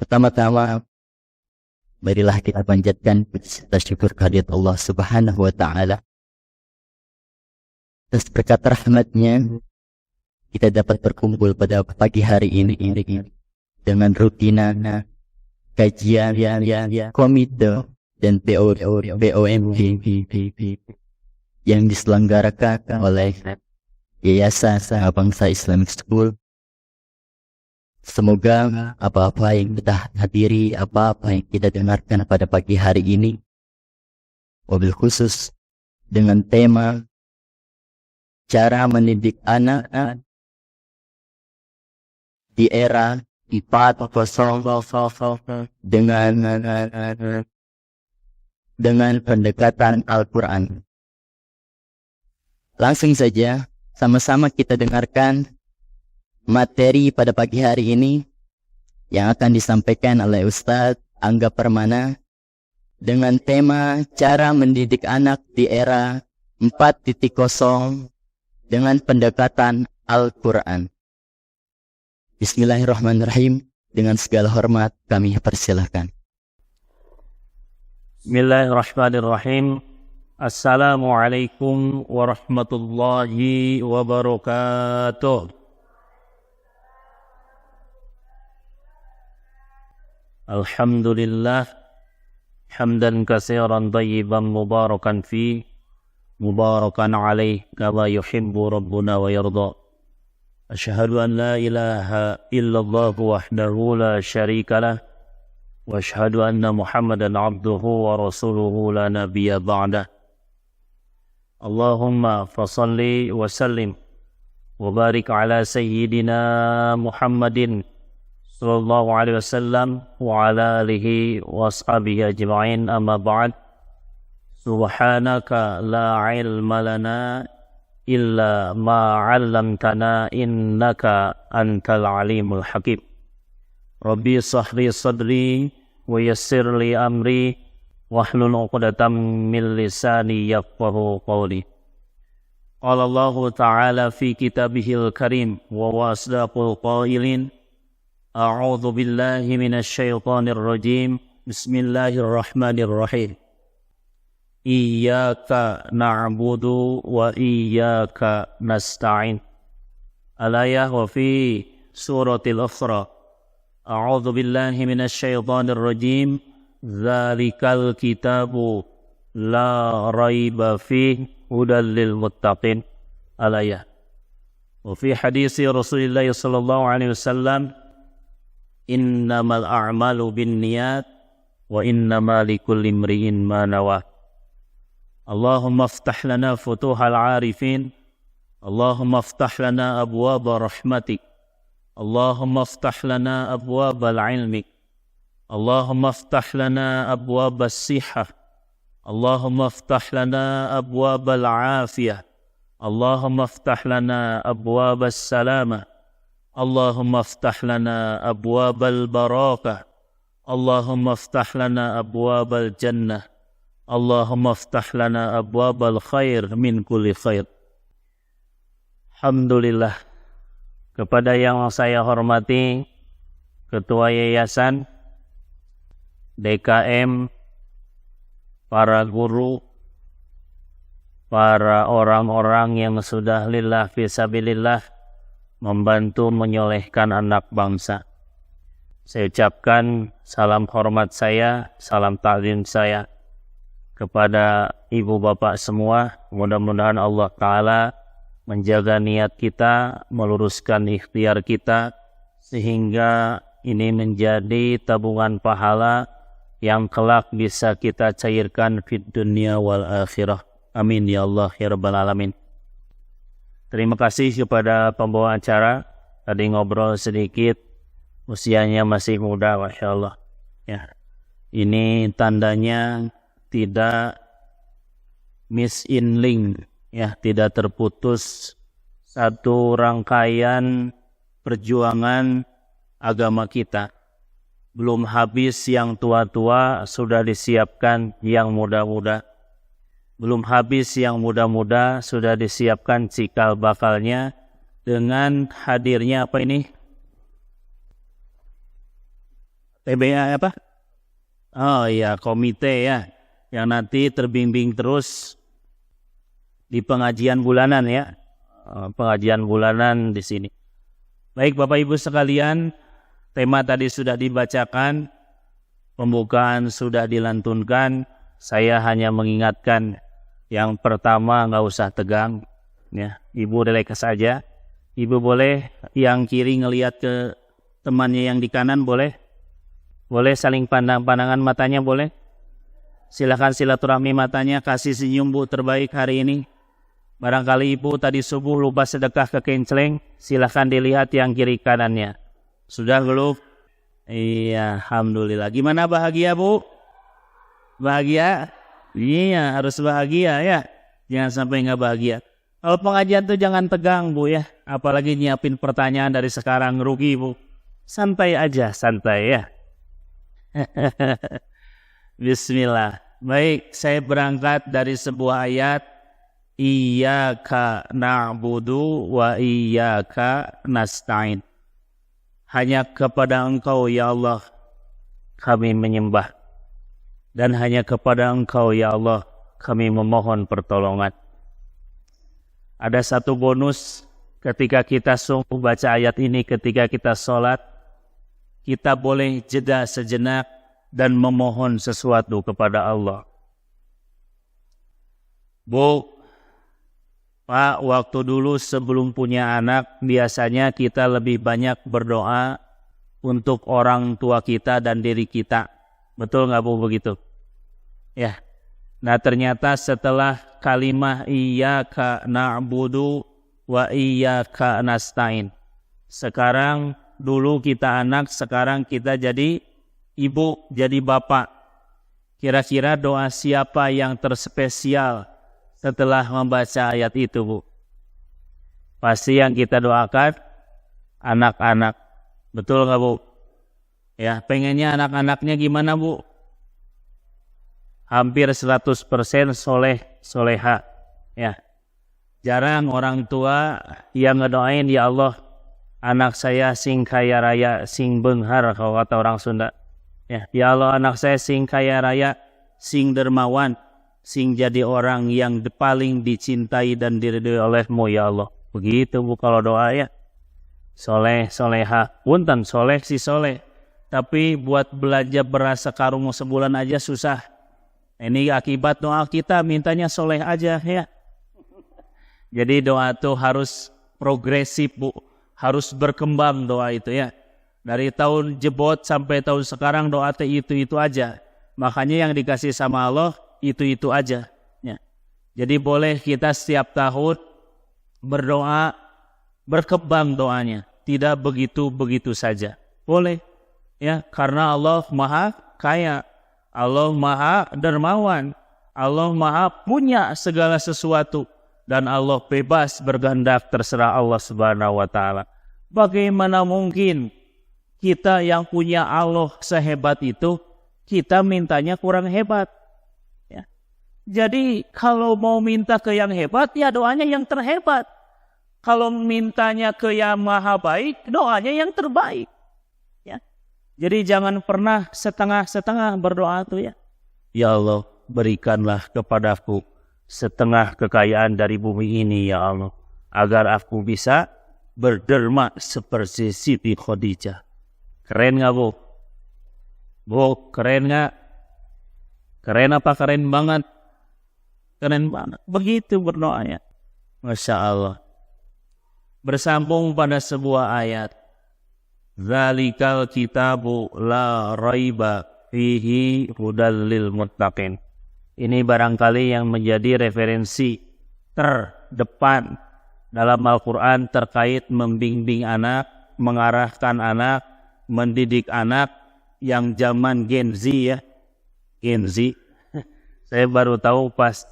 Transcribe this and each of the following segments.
Pertama-tama, marilah kita panjatkan puji serta syukur kehadirat Allah Subhanahu wa Ta'ala. Atas berkat rahmatnya, kita dapat berkumpul pada pagi hari ini dengan rutinana kajian komite dan BOMP yang diselenggarakan oleh Yayasan Bangsa Islamic School. Semoga apa-apa yang kita hadiri, apa-apa yang kita dengarkan pada pagi hari ini, wabil khusus dengan tema cara mendidik anak di era 4.0 dengan pendekatan Al-Quran. Langsung saja, sama-sama kita dengarkan materi pada pagi hari ini yang akan disampaikan oleh Ustadz Angga Permana dengan tema cara mendidik anak di era 4.0 dengan pendekatan Al-Quran. Bismillahirrahmanirrahim. Dengan segala hormat kami persilahkan. Bismillahirrahmanirrahim. Assalamualaikum warahmatullahi wabarakatuh. Alhamdulillah, hamdan katsiran tayyiban mubarakan fi, mubarakan alaih kama yuhibbu rabbuna wa yarda. Asyhadu an la ilaha illallah wahdahu la syarika lah, wa asyhadu anna Muhammadan abduhu wa rasuluhu la nabiyya ba'dah. Allahumma fasalli wa sallim wa barik ala sayyidina Muhammadin sallallahu alaihi wasallam wa ala alihi wa ashabihi ajma'in, amma ba'd. Subhanaka la ilma lana illa ma 'allamtana innaka antal alimul hakim. Rabbi shrah sadri wa yassir li amri wahlul 'uqdatam min lisani yafqahu qawli. Qala Allah ta'ala fi kitabihil karim wa wasdaqul qailin. A'udzu billahi minasy syaithanir rajim. Bismillahirrahmanirrahim. Iyyaka na'budu wa iyyaka nasta'in. Al-ayah wa fi suratil Iqra. A'udzu billahi minasy syaithanir rajim. Dzalikal kitabu la raiba fihi hudal lil muttaqin. Al-ayah. Wa fi hadisi Rasulillah sallallahu alaihi wasallam, innamal a'malu binniyat wa innamal likulli imri'in ma nawa. Allahumma aftah lana futuhal arifin, Allahumma aftah lana abwaba rahmatik, Allahumma aftah lana abwabal ilmik, Allahumma aftah lana abwabas sihah, Allahumma aftah lana abwabal afiyah, Allahumma aftah lana abwabas salamah, Allahumma aftah lana abwabal barakah, Allahumma aftah lana abwabal jannah, Allahumma aftah lana abwabal khair min kulli khair. Alhamdulillah, kepada yang saya hormati Ketua Yayasan, DKM, para guru, para orang-orang yang sudah lillah fisabilillah membantu menyolehkan anak bangsa. Saya ucapkan salam hormat saya, salam ta'zim saya kepada ibu bapak semua. Mudah-mudahan Allah Ta'ala menjaga niat kita, meluruskan ikhtiar kita, sehingga ini menjadi tabungan pahala yang kelak bisa kita cairkan fid dunya wal akhirah. Amin ya Allah ya Rabbal Alamin. Terima kasih kepada pembawa acara. Tadi ngobrol sedikit, usianya masih muda, Masya Allah. Ya. Ini tandanya tidak miss in link, ya, tidak terputus satu rangkaian perjuangan agama kita. Belum habis yang tua-tua, sudah disiapkan yang muda-muda. Belum habis yang muda-muda, sudah disiapkan cikal bakalnya dengan hadirnya apa ini? TBA apa? Oh iya, komite ya, yang nanti terbimbing terus di pengajian bulanan ya, pengajian bulanan di sini. Baik Bapak Ibu sekalian, tema tadi sudah dibacakan, pembukaan sudah dilantunkan. Saya hanya mengingatkan yang pertama, nggak usah tegang, ya. Ibu relax saja. Ibu boleh yang kiri ngelihat ke temannya yang di kanan, boleh? Boleh saling pandangan matanya, boleh? Silakan silaturahmi matanya, kasih senyum Bu terbaik hari ini. Barangkali ibu tadi subuh lupa sedekah ke kenceleng, silakan dilihat yang kiri kanannya. Sudah belum? Iya, alhamdulillah. Gimana, bahagia Bu? Bahagia? Iya, harus bahagia ya. Jangan sampai nggak bahagia. Kalau pengajian tuh jangan tegang Bu ya. Apalagi nyiapin pertanyaan dari sekarang, rugi Bu. Santai aja, santai ya. Bismillah. Baik, saya berangkat dari sebuah ayat. Iyyaka na'budu wa iyyaka nasta'in. Hanya kepada Engkau ya Allah kami menyembah, dan hanya kepada Engkau ya Allah kami memohon pertolongan. Ada satu bonus ketika kita sungguh baca ayat ini, ketika kita sholat, kita boleh jeda sejenak dan memohon sesuatu kepada Allah. Bu, Pak, waktu dulu sebelum punya anak, biasanya kita lebih banyak berdoa untuk orang tua kita dan diri kita. Betul nggak Bu begitu? Ya. Nah ternyata setelah kalimah iyyaka na'budu wa iyyaka nasta'in. Sekarang dulu kita anak, sekarang kita jadi ibu, jadi bapak. Kira-kira doa siapa yang terspesial setelah membaca ayat itu Bu? Pasti yang kita doakan anak-anak. Betul nggak Bu? Ya, pengennya anak-anaknya gimana Bu? Hampir 100% soleh, soleha. Ya. Jarang orang tua yang ngedoain, ya Allah, anak saya sing kaya raya, sing benghar kalau kata orang Sunda. Ya Allah, anak saya sing kaya raya, sing dermawan, sing jadi orang yang paling dicintai dan diridhoi olehmu ya Allah. Begitu Bu kalau doa ya. Soleh, soleha. Punten, soleh si soleh. Tapi buat belanja beras sekarung sebulan aja susah. Ini akibat doa kita, mintanya soleh aja ya. Jadi doa itu harus progresif Bu. Harus berkembang doa itu ya. Dari tahun jebot sampai tahun sekarang doa itu aja. Makanya yang dikasih sama Allah itu aja ya. Jadi boleh kita setiap tahun berdoa, berkembang doanya, tidak begitu saja. Boleh ya, karena Allah Maha Kaya, Allah Maha Dermawan, Allah Maha punya segala sesuatu, dan Allah bebas berkehendak, terserah Allah Subhanahu wa taala. Bagaimana mungkin kita yang punya Allah sehebat itu, kita mintanya kurang hebat? Jadi kalau mau minta ke yang hebat, ya doanya yang terhebat. Kalau mintanya ke yang maha baik, doanya yang terbaik. Ya. Jadi jangan pernah setengah-setengah berdoa tuh ya. Ya Allah, berikanlah kepadaku setengah kekayaan dari bumi ini ya Allah, agar aku bisa berderma seperti Siti Khadijah. Keren nggak Bu? Bu, keren nggak? Keren apa keren banget? Keren banget. Begitu berdoanya. Masya Allah. Bersambung pada sebuah ayat. Zalikal kitabu la raiba fihi hudal lil muttaqin. Ini barangkali yang menjadi referensi terdepan dalam Al-Quran terkait membimbing anak, mengarahkan anak, mendidik anak yang zaman Gen Z ya. Gen Z. Saya baru tahu pas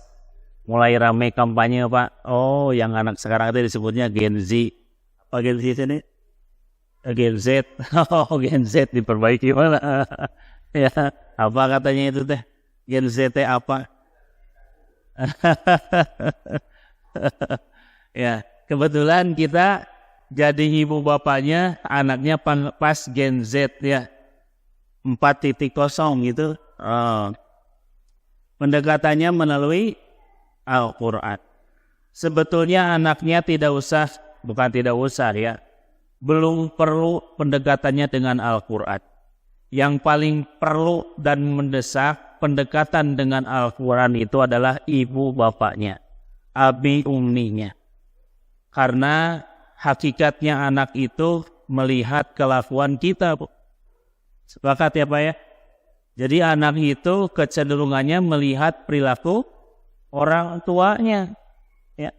mulai ramai kampanye Pak. Oh, yang anak sekarang itu disebutnya Gen Z. Apa Gen Z ini? Gen Z. Oh, Gen Z diperbaiki mana? Ya, apa katanya itu teh? Gen Z teh apa? Ya, kebetulan kita jadi ibu bapaknya, anaknya pas Gen Z ya. 4.0 gitu. Pendekatannya melalui Al-Quran. Sebetulnya anaknya bukan tidak usah ya, belum perlu pendekatannya dengan Al-Quran. Yang paling perlu dan mendesak pendekatan dengan Al-Quran itu adalah ibu bapaknya, abi umminya. Karena hakikatnya anak itu melihat kelakuan kita, Bu. Sepakat ya Pak ya? Jadi anak itu kecenderungannya melihat perilaku orang tuanya. Ya.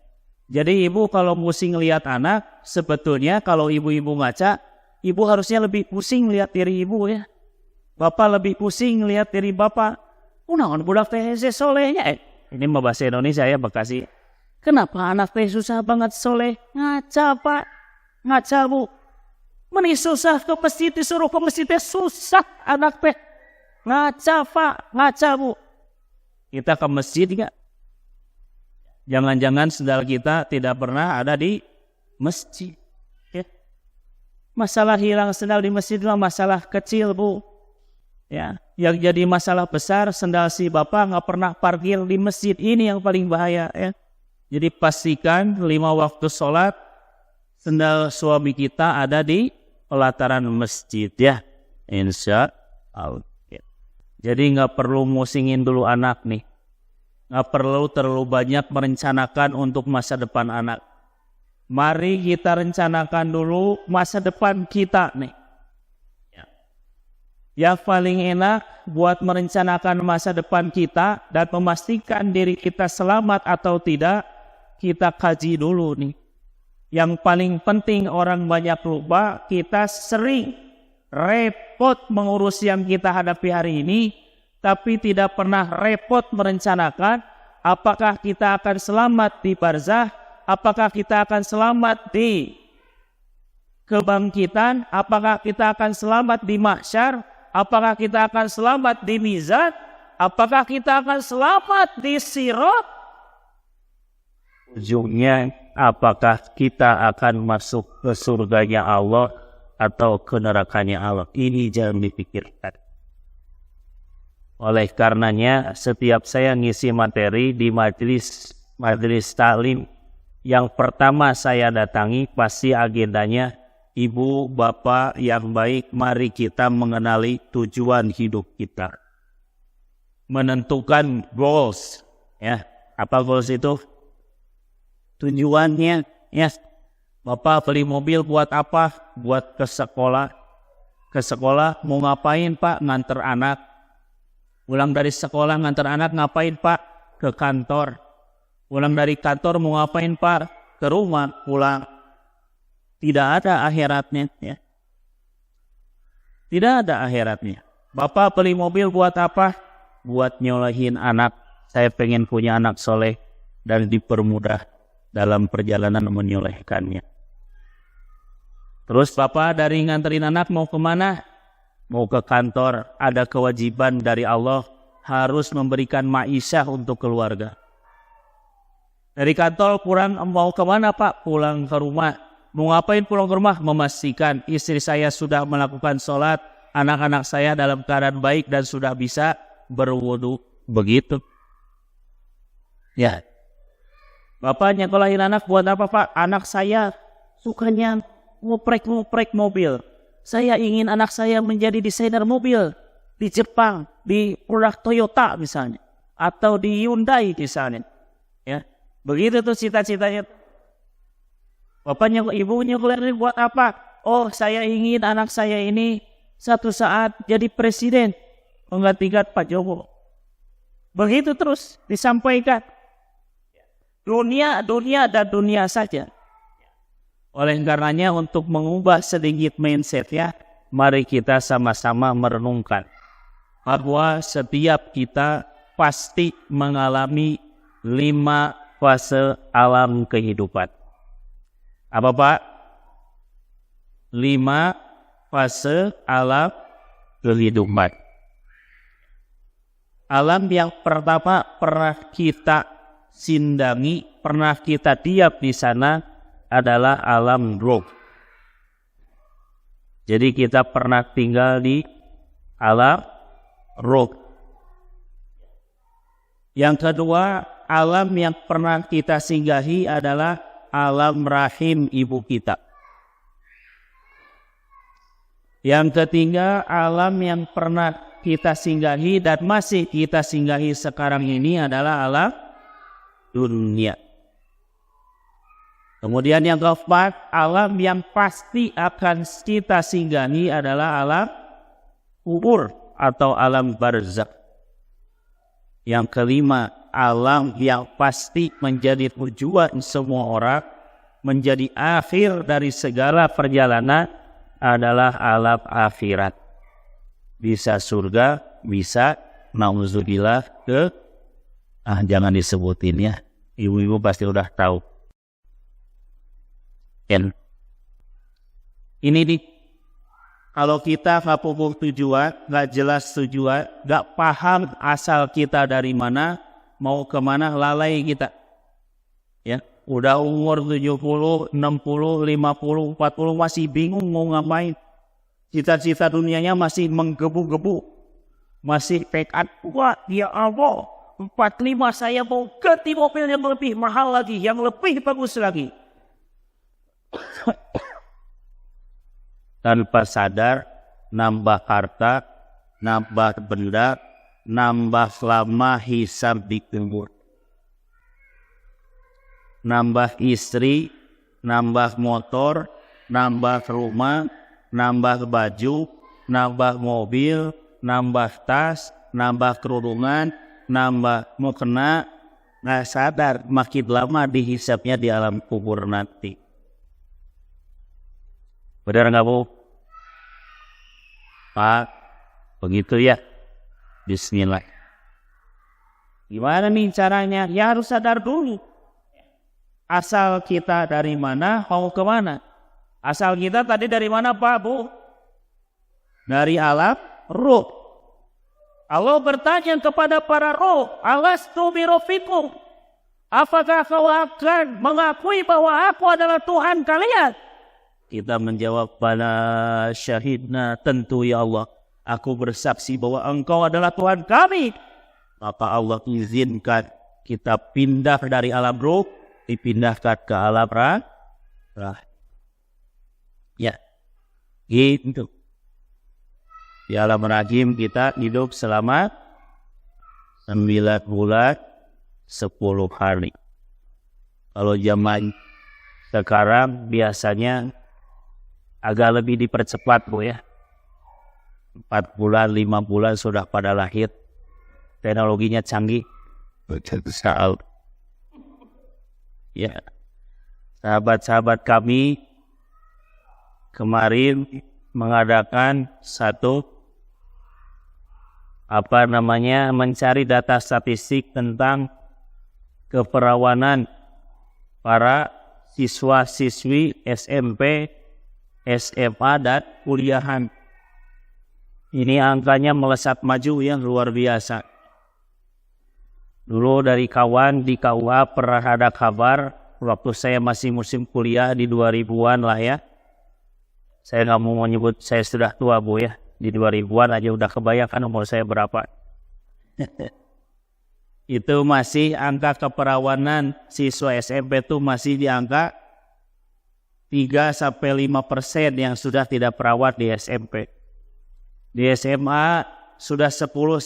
Jadi ibu kalau pusing lihat anak, sebetulnya kalau ibu-ibu ngaca, ibu harusnya lebih pusing lihat diri ibu ya. Bapak lebih pusing lihat diri bapak. Unaon budak teh solehnya. Ini mah bahasa Indonesia ya Bekasi. Kenapa anak teh susah banget soleh? Ngaca Pak, ngaca Bu. Meni susah ke masjid, disuruh ke masjid teh susah anak teh. Ngaca Pak, ngaca Bu. Kita ke masjid enggak? Jangan-jangan saudara kita tidak pernah ada di masjid. Ya. Masalah hilang sendal di masjid lah masalah kecil Bu. Ya, yang jadi masalah besar sendal si bapak nggak pernah parkir di masjid, ini yang paling bahaya ya. Jadi pastikan 5 waktu sholat sendal suami kita ada di pelataran masjid ya, insya Allah. Jadi nggak perlu musingin dulu anak nih, nggak perlu terlalu banyak merencanakan untuk masa depan anak. Mari kita rencanakan dulu masa depan kita nih. Yang paling enak buat merencanakan masa depan kita dan memastikan diri kita selamat atau tidak, kita kaji dulu nih. Yang paling penting orang banyak lupa, kita sering repot mengurus yang kita hadapi hari ini, tapi tidak pernah repot merencanakan apakah kita akan selamat di barzah, apakah kita akan selamat di kebangkitan, apakah kita akan selamat di mahsyar, apakah kita akan selamat di mizan? Apakah kita akan selamat di sirat? Ujungnya, apakah kita akan masuk ke surganya Allah atau ke nerakanya Allah? Ini jangan dipikirkan. Oleh karenanya, setiap saya ngisi materi di majelis taklim, yang pertama saya datangi pasti agendanya, Ibu, Bapak yang baik, mari kita mengenali tujuan hidup kita. Menentukan goals. Ya, apa goals itu? Tujuannya, ya. Bapak beli mobil buat apa? Buat ke sekolah. Ke sekolah mau ngapain Pak? Nganter anak. Pulang dari sekolah nganter anak ngapain Pak? Ke kantor. Pulang dari kantor mau ngapain Pak? Ke rumah pulang. Tidak ada akhiratnya ya. Tidak ada akhiratnya. Bapak beli mobil buat apa? Buat nyolehin anak. Saya pengen punya anak soleh dan dipermudah dalam perjalanan menyolehkannya. Terus Bapak dari nganterin anak mau kemana? Mau ke kantor. Ada kewajiban dari Allah harus memberikan ma'isyah untuk keluarga. Dari kantor pulang mau kemana Pak? Pulang ke rumah. Mau ngapain pulang ke rumah? Memastikan istri saya sudah melakukan sholat, anak-anak saya dalam keadaan baik dan sudah bisa berwudu. Begitu. Ya. Bapak nyekolahin anak buat apa Pak? Anak saya sukanya ngoprek mobil. Saya ingin anak saya menjadi desainer mobil di Jepang, di produk Toyota misalnya, atau di Hyundai misalnya. Ya. Begitu tuh cita-citanya. Bapaknya, ibunya kuliah buat apa? Oh, saya ingin anak saya ini satu saat jadi presiden menggantikan Pak Jokowi. Begitu terus disampaikan. Dunia dan dunia saja. Oleh karenanya untuk mengubah sedikit mindset ya, mari kita sama-sama merenungkan bahwa setiap kita pasti mengalami 5 fase alam kehidupan. Apa Pak? 5 fase alam kehidupan. Alam yang pertama pernah kita sindangi, pernah kita diam di sana adalah alam ruh. Jadi kita pernah tinggal di alam ruh. Yang kedua, alam yang pernah kita singgahi adalah alam rahim ibu kita. Yang ketiga, alam yang pernah kita singgahi dan masih kita singgahi sekarang ini adalah alam dunia. Kemudian yang keempat, alam yang pasti akan kita singgahi adalah alam kubur atau alam barzakh. Yang kelima, alam yang pasti menjadi tujuan semua orang, menjadi akhir dari segala perjalanan adalah alam akhirat. Bisa surga, bisa nauzubillah ke jangan disebutin ya. Ibu-ibu pasti udah tahu. Ini nih, kalau kita nggak pupuk tujuan, nggak jelas tujuan, nggak paham asal kita dari mana, mau kemana, lalai kita. Ya, udah umur 70, 60, 50, 40 masih bingung mau ngapain. Cita-cita dunianya masih menggebu-gebu. Masih tekad kuat, ya Allah. 45 saya mau ganti mobil yang lebih mahal lagi, yang lebih bagus lagi. Tanpa sadar, nambah harta, nambah benda, nambah lama hisab di kubur. Nambah istri, nambah motor, nambah rumah, nambah baju, nambah mobil, nambah tas, nambah kerudungan, nambah mukena. Nggak sadar, makin lama dihisapnya di alam kubur nanti. Benar nggak Bu? Pak, begitu ya. Bismillah. Gimana nih caranya? Ya harus sadar dulu. Asal kita dari mana, mau kemana? Asal kita tadi dari mana Pak Bu? Dari alam ruh. Allah bertanya kepada para roh, alastu birofikum? Apakah kau akan mengakui bahwa aku adalah Tuhan kalian? Kita menjawab, bala syahidna, tentu ya Allah. Aku bersaksi bahwa engkau adalah Tuhan kami. Maka Allah izinkan kita pindah dari alam ruh, dipindahkan ke alam rah. Ya, gitu. Di alam rahim kita hidup selama 9 bulan 10 hari. Kalau zaman sekarang biasanya agak lebih dipercepat Bu ya. 4 bulan, 5 bulan sudah pada lahir. Teknologinya canggih. Ya, sahabat-sahabat kami kemarin mengadakan satu mencari data statistik tentang keperawanan para siswa-siswi SMP, SMA dan kuliahan. Ini angkanya melesat maju yang luar biasa. Dulu dari kawan di KUA pernah ada kabar waktu saya masih musim kuliah di 2000-an lah ya. Saya nggak mau menyebut saya sudah tua Bu ya. Di 2000-an aja udah kebayangkan umur saya berapa. Itu masih angka keperawanan siswa SMP itu masih di angka 3-5% yang sudah tidak perawat di SMP. Di SMA sudah 10-15%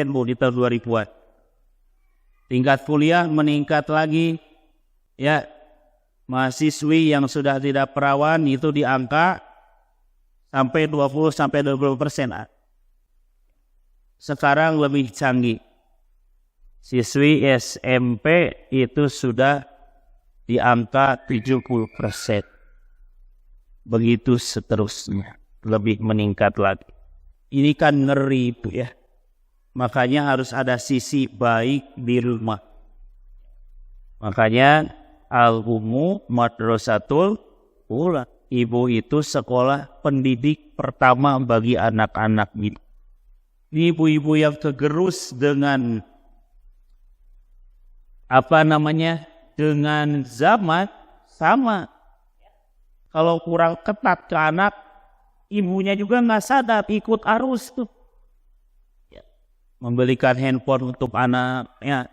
Bu di tahun 2000-an. Tingkat kuliah meningkat lagi. Ya, mahasiswi yang sudah tidak perawan itu di angka sampai 20-20%. Sekarang lebih canggih. Siswi SMP itu sudah di angka 70%. Begitu seterusnya. Lebih meningkat lagi. Ini kan ngeri Bu ya. Makanya harus ada sisi baik di rumah. Makanya al-ummu madrasatul ula. Ibu itu sekolah pendidik pertama bagi anak-anak ini. Ibu-ibu yang kegerus dengan dengan zaman sama. Kalau kurang ketat ke anak, ibunya juga nggak sadar ikut arus tuh. Ya. Membelikan handphone untuk anaknya,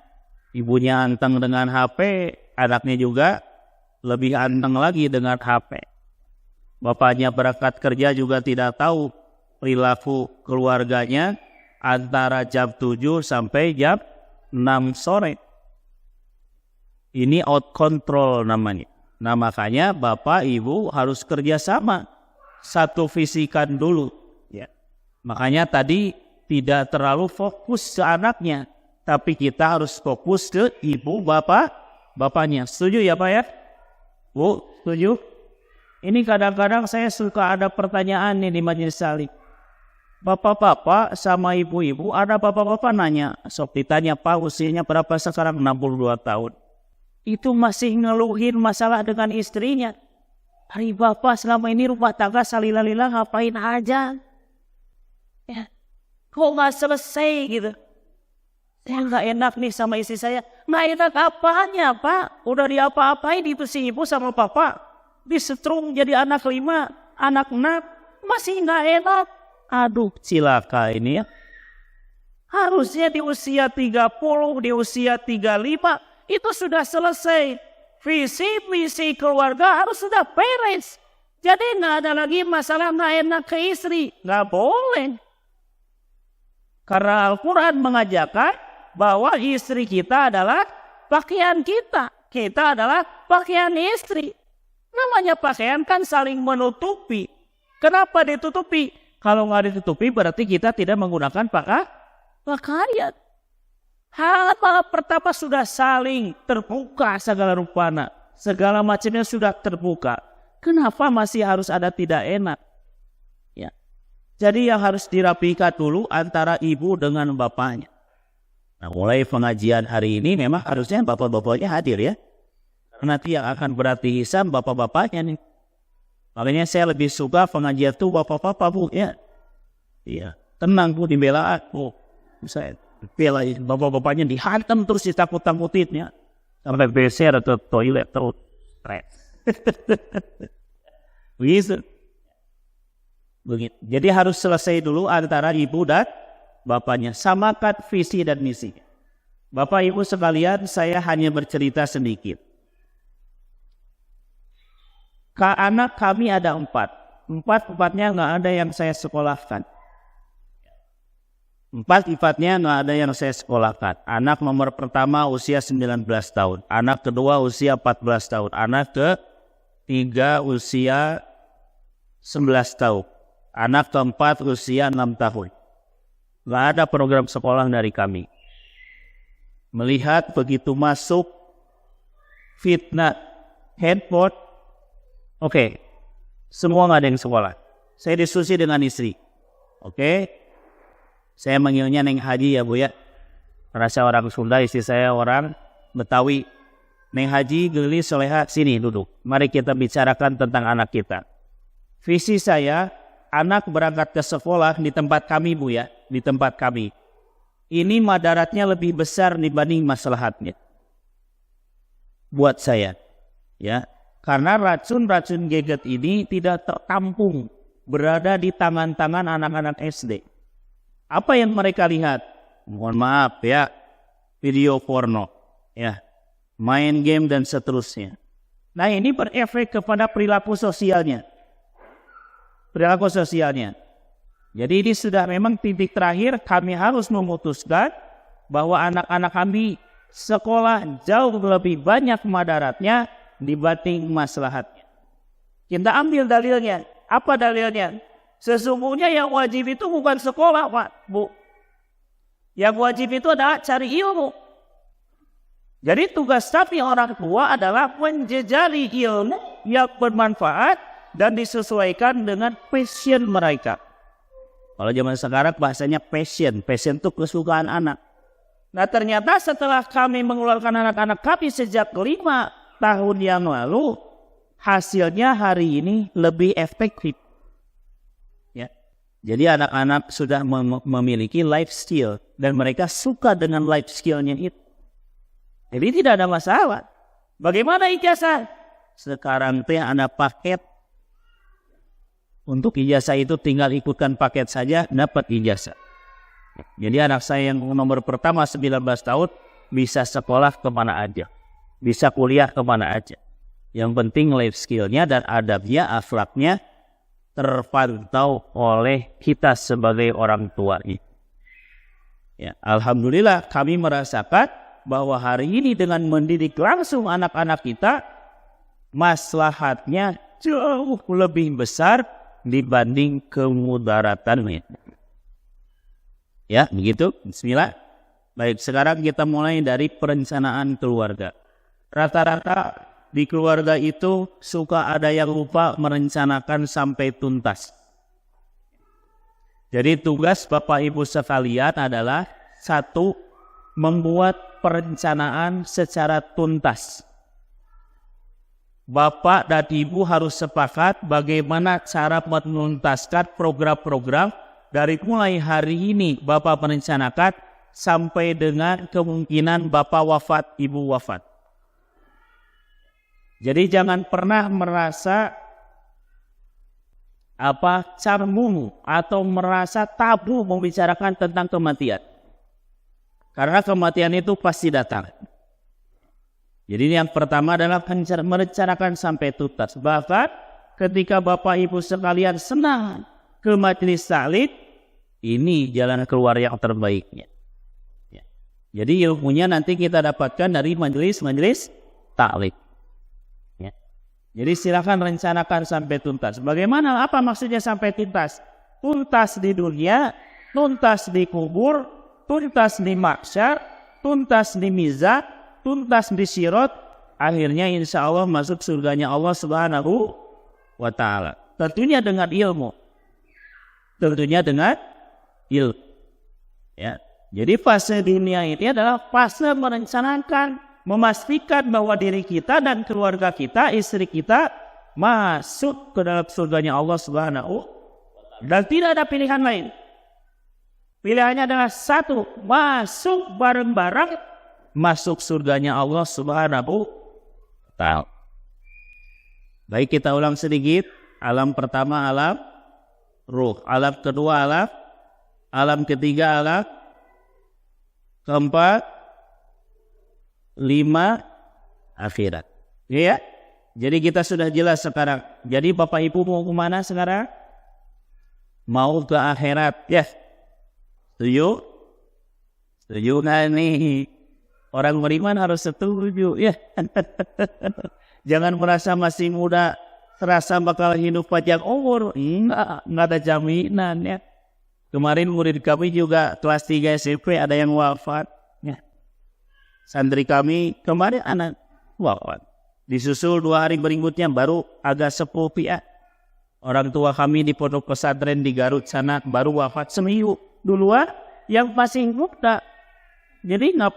ibunya anteng dengan HP, anaknya juga lebih anteng lagi dengan HP. Bapaknya berangkat kerja juga tidak tahu perilaku keluarganya antara jam 7 sampai jam 6 sore. Ini out control namanya. Nah makanya bapak ibu harus kerjasama. Satu visikan dulu. Ya. Makanya tadi tidak terlalu fokus ke anaknya. Tapi kita harus fokus ke ibu bapaknya. Setuju ya Pak ya? Bu, setuju? Ini kadang-kadang saya suka ada pertanyaan nih di majelis salim. Bapak-bapak sama ibu-ibu, ada bapak-bapak nanya. Sok ditanya Pak usianya berapa sekarang? 62 tahun. Itu masih ngeluhin masalah dengan istrinya. Hari bapak selama ini rumah tangga salila-lila ngapain aja. Ya. Kok gak selesai gitu. Saya gak enak nih sama istri saya. Gak enak apanya Pak. Udah diapa-apain itu si ibu sama bapak. Disetrum jadi anak 5, anak 6. Masih gak enak. Aduh cilaka ini ya. Harusnya di usia 30, di usia 35. Itu sudah selesai. Visi misi keluarga harus sudah beres. Jadi nggak ada lagi masalah nggak enak ke istri. Nggak boleh. Karena Al-Quran mengajarkan bahwa istri kita adalah pakaian kita. Kita adalah pakaian istri. Namanya pakaian kan saling menutupi. Kenapa ditutupi? Kalau nggak ditutupi berarti kita tidak menggunakan pakaian. Hal pertama sudah saling terbuka segala rupanya. Segala macamnya sudah terbuka. Kenapa masih harus ada tidak enak? Ya. Jadi yang harus dirapikan dulu antara ibu dengan bapaknya. Nah mulai pengajian hari ini memang harusnya bapak-bapaknya hadir ya. Nanti yang akan berarti hisab bapak-bapaknya nih. Makanya saya lebih suka pengajian tuh bapak-bapak bu ya. Iya. Tenang bu dibela bu. Saya bela bapak-bapaknya dihantam terus ditakut-takutin ya. Sampai WC atau toilet terus stres. Begitu. Jadi harus selesai dulu antara ibu dan bapaknya. Samakan visi dan misi. Bapak ibu sekalian, saya hanya bercerita sedikit. Anak kami ada 4. 4-4-nya nggak ada yang saya sekolahkan. 4-4-nya nggak ada yang saya sekolahkan. Anak nomor pertama usia 19 tahun. Anak kedua usia 14 tahun. Anak ketiga usia 11 tahun. Anak keempat usia 6 tahun. Nggak ada program sekolah dari kami. Melihat begitu masuk fitnah handphone. Oke. Semua nggak ada yang sekolah. Saya diskusi dengan istri. Oke. Saya manggilnya Neng Haji ya Bu ya. Karena saya orang Sunda, istri saya orang Betawi. Neng Haji, Geli, Soleha, sini duduk. Mari kita bicarakan tentang anak kita. Visi saya, anak berangkat ke sekolah di tempat kami Bu ya. Di tempat kami. Ini madaratnya lebih besar dibanding maslahatnya. Buat saya. Ya. Karena racun-racun gadget ini tidak tertampung. Berada di tangan-tangan anak-anak SD. Apa yang mereka lihat? Mohon maaf ya, video porno, ya, main game dan seterusnya. Nah ini berefek kepada perilaku sosialnya. Perilaku sosialnya. Jadi ini sudah memang titik terakhir kami harus memutuskan bahwa anak-anak kami sekolah jauh lebih banyak madaratnya dibanding maslahatnya. Kita ambil dalilnya. Apa dalilnya? Sesungguhnya yang wajib itu bukan sekolah, Pak, Bu. Yang wajib itu adalah cari ilmu. Jadi tugas kami orang tua adalah menjejali ilmu yang bermanfaat dan disesuaikan dengan passion mereka. Kalau zaman sekarang bahasanya passion. Passion itu kesukaan anak. Nah ternyata setelah kami mengeluarkan anak-anak kami sejak 5 tahun yang lalu, hasilnya hari ini lebih efektif. Jadi anak-anak sudah memiliki life skill dan mereka suka dengan life skillnya itu. Jadi tidak ada masalah. Bagaimana ijazah? Sekarang teh ada paket Untuk ijazah itu tinggal ikutkan paket saja, dapat ijazah. Jadi anak saya yang nomor pertama 19 tahun bisa sekolah kemana aja, bisa kuliah kemana aja. Yang penting life skillnya dan adabnya, akhlaknya terpantau oleh kita sebagai orang tuanya. Ya, alhamdulillah kami merasakan bahwa hari ini dengan mendidik langsung anak-anak kita, maslahatnya jauh lebih besar dibanding kemudaratannya. Ya, begitu. Bismillah. Baik, sekarang kita mulai dari perencanaan keluarga. Rata-rata di keluarga itu suka ada yang lupa merencanakan sampai tuntas. Jadi tugas Bapak Ibu sekalian adalah satu, membuat perencanaan secara tuntas. Bapak dan Ibu harus sepakat bagaimana cara menuntaskan program-program dari mulai hari ini Bapak merencanakan sampai dengan kemungkinan Bapak wafat, Ibu wafat. Jadi jangan pernah merasa canggung atau merasa tabu membicarakan tentang kematian. Karena kematian itu pasti datang. Jadi yang pertama adalah merencanakan sampai tuntas. Bahkan ketika Bapak Ibu sekalian senang ke majelis taklim, ini jalan keluar yang terbaiknya. Ya. Jadi ilmunya nanti kita dapatkan dari majelis taklim. Ya. Jadi silakan rencanakan sampai tuntas. Bagaimana? Apa maksudnya sampai tuntas? Tuntas di dunia, tuntas di kubur, tuntas di mahsyar, tuntas di mizan, tuntas di sirat, akhirnya insya Allah masuk surganya Allah Subhanahu wa ta'ala. Tentunya dengan ilmu. Ya. Jadi fase dunia ini adalah fase merencanakan, memastikan bahwa diri kita dan keluarga kita, istri kita masuk ke dalam surganya Allah Subhanahu wa ta'ala. Dan tidak ada pilihan lain. Pilihannya adalah satu, masuk bareng-bareng, masuk surganya Allah Subhanahu wa ta'ala. Baik, kita ulang sedikit. Alam pertama alam ruh, alam kedua alam ketiga alam keempat, 5 akhirat. Ya. Jadi kita sudah jelas sekarang. Jadi Bapak Ibu mau kemana sekarang? Mau ke akhirat, ya. Setuju? Setuju kan nih? Orang beriman harus setuju, ya. Jangan merasa masih muda, terasa bakal hidup panjang umur. Enggak ada jaminan, ya. Kemarin murid kami juga kelas 3 SMP ada yang wafat, ya. Santri kami kemarin anak wafat. Disusul 2 hari berikutnya baru agak sepuh, ya. Orang tua kami di pondok pesantren di Garut sana baru wafat seminggu duluan yang masih muda. Jadi nggak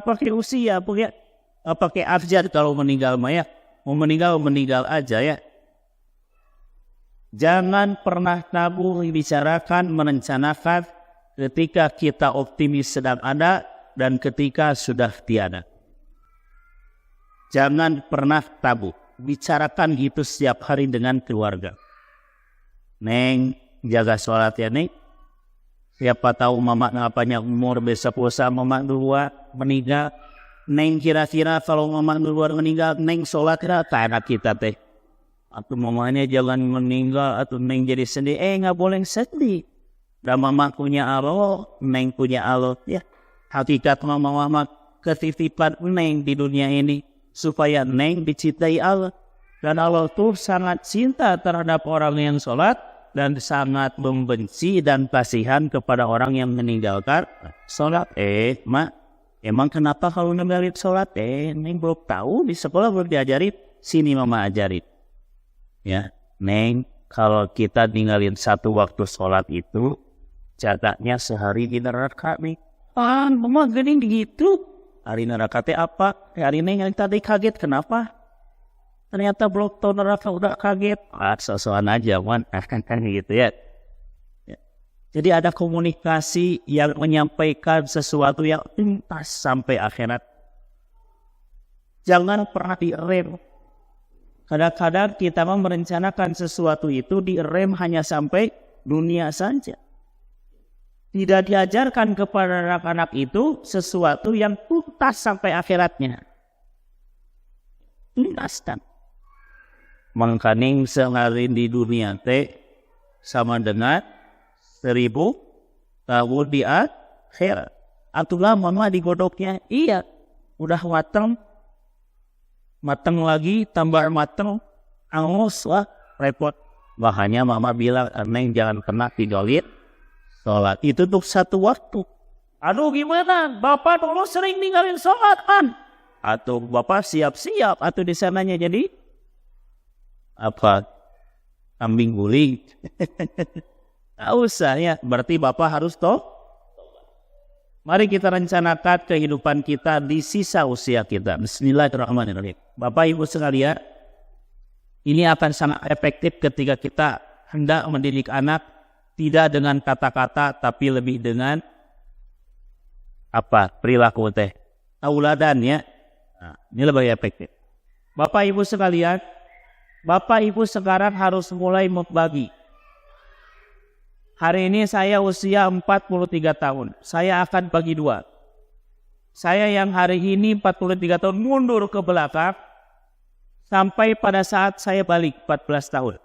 pakai usia, punya nggak pakai abjad kalau meninggal maya. Mau meninggal aja, ya. Jangan pernah tabu bicarakan, merencanakan ketika kita optimis sedang ada dan ketika sudah tiada. Jangan pernah tabu. Bicarakan gitu setiap hari dengan keluarga. Neng, jaga sholat ya, Neng. Siapa tahu mama apanya umur besok puasa mama duluan meninggal. Neng kira-kira kalau mama duluan meninggal, Neng sholat rata anak kita teh. Atau mamanya jangan meninggal atau Neng jadi sedih. Nggak boleh sedih. Dan mama punya Allah, Neng punya Allah. Ya, hakikat mama ketitipan Neng di dunia ini supaya Neng dicintai Allah. Dan Allah tuh sangat cinta terhadap orang yang sholat dan sangat membenci dan kasihan kepada orang yang meninggalkan sholat. Mak, emang kenapa kalau ninggalin sholat? Neng belum tahu, di sekolah belum diajarin. Sini mama ajarin. Ya, Neng, kalau kita ninggalin satu waktu sholat itu, jatahnya sehari di neraka nih. Mama gini gitu. Hari neraka teh apa? Hari Neng yang tadi kaget, kenapa? Ternyata belum tahu neraka udah kaget. So-soan aja, man. Kan gitu, ya. Jadi ada komunikasi yang menyampaikan sesuatu yang tuntas sampai akhirat. Jangan pernah direm. Kadang-kadang kita merencanakan sesuatu itu direm hanya sampai dunia saja. Tidak diajarkan kepada anak-anak itu sesuatu yang tuntas sampai akhiratnya. Tuntaskan. Mengkaning sehari di dunia teh sama dengan 1000 tahun di akhirat. Atulah mama digodoknya. Iya. Udah mateng lagi, tambah mateng, angus lah, repot. Makanya mama bilang, Neng jangan kena tidolit sholat. Itu untuk satu waktu. Aduh gimana, Bapak dulu sering ninggalin sholat kan? Atau Bapak siap-siap, atau di sananya jadi apa? Kambing guling. Tak usah ya, berarti Bapak harus toh. Mari kita rencanakan kehidupan kita di sisa usia kita. Bismillahirrahmanirrahim. Bapak Ibu sekalian, ini akan sangat efektif ketika kita hendak mendidik anak tidak dengan kata-kata tapi lebih dengan apa? Perilaku teh. Tauladan ya. Nah, ini lebih efektif. Bapak Ibu sekalian, Bapak Ibu sekarang harus mulai membagi. Hari ini saya usia 43 tahun. Saya akan bagi dua. Saya yang hari ini 43 tahun mundur ke belakang sampai pada saat saya balik 14 tahun.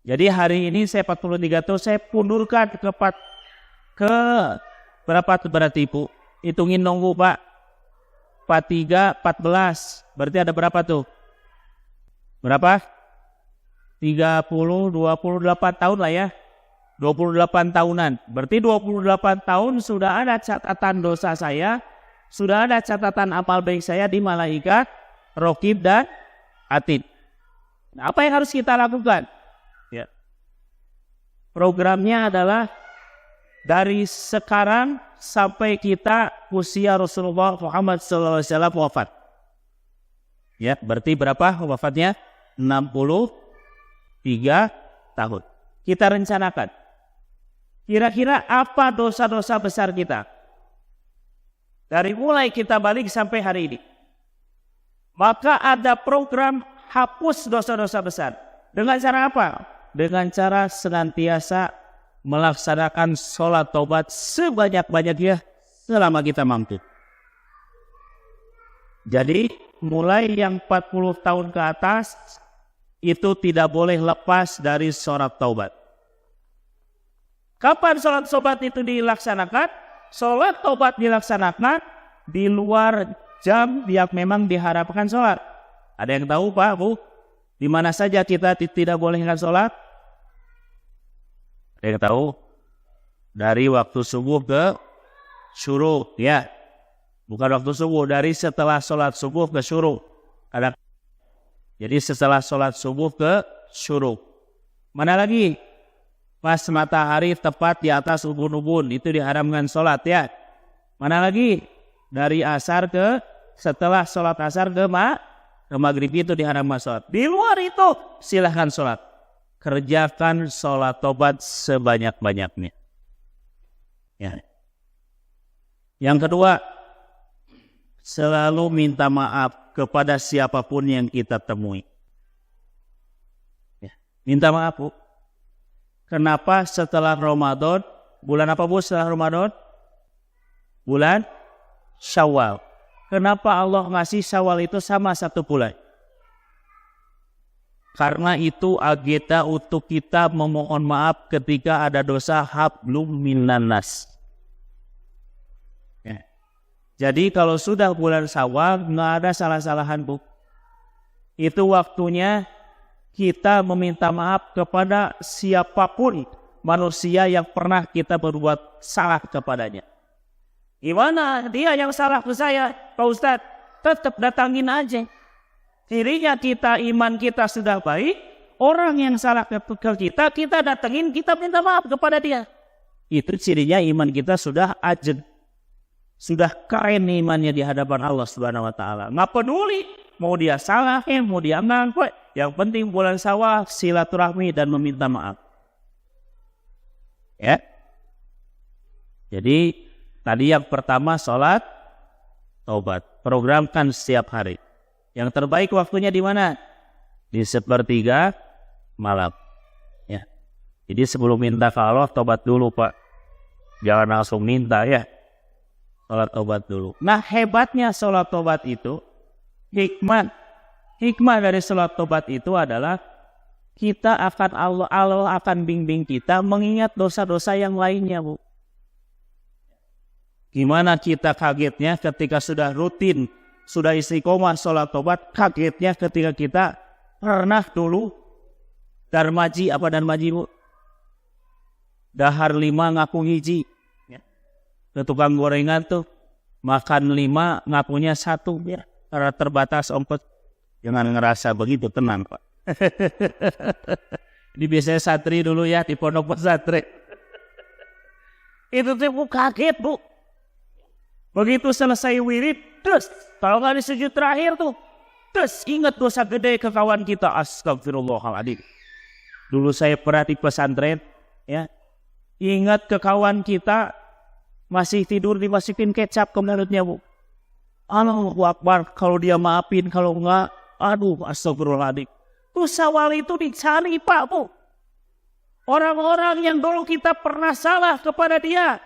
Jadi hari ini saya 43 tahun, saya mundurkan ke berapa tuh berarti Ibu? Hitungin nunggu Pak. 43, 14. Berarti ada berapa tuh? Berapa? 30, 28 tahun lah ya. 28 tahunan. Berarti 28 tahun sudah ada catatan dosa saya. Sudah ada catatan amal baik saya di malaikat, Raqib dan Atid. Nah, apa yang harus kita lakukan? Ya. Programnya adalah dari sekarang sampai kita usia Rasulullah Muhammad SAW wafat. Ya, berarti berapa wafatnya? 63 tahun. Kita rencanakan. Kira-kira apa dosa-dosa besar kita? Dari mulai kita balik sampai hari ini. Maka ada program hapus dosa-dosa besar. Dengan cara apa? Dengan cara senantiasa melaksanakan sholat taubat sebanyak-banyaknya selama kita mampu. Jadi mulai yang 40 tahun ke atas itu tidak boleh lepas dari sholat taubat. Kapan sholat taubat itu dilaksanakan? Sholat taubat dilaksanakan di luar jam yang memang diharapkan sholat. Ada yang tahu Pak, Bu? Di mana saja kita tidak bolehkan sholat? Ada yang tahu? Dari waktu subuh ke syuruk, ya. Bukan waktu subuh, dari setelah sholat subuh ke syuruk. Jadi setelah sholat subuh ke syuruk. Mana lagi? Pas matahari tepat di atas ubun-ubun, itu diharamkan sholat ya. Mana lagi? Dari asar ke, setelah sholat asar ke maghrib itu diharamkan sholat. Di luar itu silahkan sholat. Kerjakan sholat tobat sebanyak-banyaknya. Ya. Yang kedua, selalu minta maaf kepada siapapun yang kita temui. Ya. Minta maaf Bu. Kenapa setelah Ramadan, bulan apa Bu setelah Ramadan? Bulan Syawal. Kenapa Allah ngasih Syawal itu sama satu bulan? Karena itu agenda untuk kita memohon maaf ketika ada dosa hablum minan nas. Ya. Jadi kalau sudah bulan Syawal nggak ada salah-salahan Bu. Itu waktunya kita meminta maaf kepada siapapun manusia yang pernah kita berbuat salah kepadanya. Gimana dia yang salah ke saya, Pak Ustadz? Tetap datangin aja. Dirinya kita, iman kita sudah baik. Orang yang salah ke kita, kita datangin, kita minta maaf kepada dia. Itu cirinya iman kita sudah ajeg. Sudah keren imannya di hadapan Allah Subhanahu wa taala. Nggak peduli mau dia salah, mau dia enggak. Yang penting bulan Syawal silaturahmi dan meminta maaf. Ya. Jadi tadi yang pertama sholat taubat. Programkan setiap hari. Yang terbaik waktunya di mana? Di sepertiga malam. Ya. Jadi sebelum minta ke Allah, tobat dulu Pak. Jangan langsung minta ya. Sholat tobat dulu. Nah hebatnya sholat tobat itu, hikmah dari sholat tobat itu adalah kita akan Allah akan bimbing kita mengingat dosa-dosa yang lainnya, Bu. Gimana kita kagetnya ketika sudah rutin, sudah istiqomah sholat tobat, kagetnya ketika kita pernah dulu darmaji Bu? Dahar 5 ngaku hiji. Ke tukang gorengan tuh makan 5 ngakunya 1 ya, karena terbatas ongkos. Jangan ngerasa begitu, tenang Pak. Ini biasanya santri dulu ya di pondok pesantren. Itu tuh Bu kaget Bu. Begitu selesai wirid, terus kalau nggak di sujud terakhir tuh, terus ingat dosa gede ke kawan kita. Astagfirullahaladzim. Dulu saya pernah di pesantren ya, ingat ke kawan kita masih tidur dimasukin kecap ke mulutnya Bu. Allahu Akbar, kalau dia maafin, kalau enggak, aduh astagfirullahaladzim. Dosa wali itu dicari Pak Bu. Orang-orang yang dulu kita pernah salah kepada dia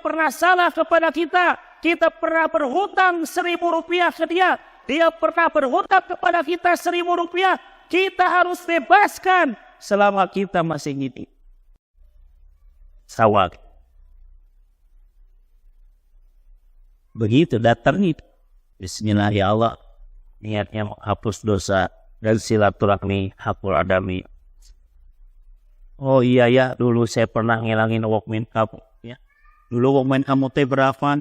pernah salah kepada kita pernah berhutang 1.000 rupiah ke dia pernah berhutang kepada kita 1.000 rupiah, kita harus bebaskan selama kita masih hidup. Sawak. Begitu datangnya, bismillah ya Allah, niatnya menghapus dosa dan silaturahmi hakul adami. Oh iya ya, dulu saya pernah ngilangin Walkman kamu ya. Dulu Walkman kamu teh berapa?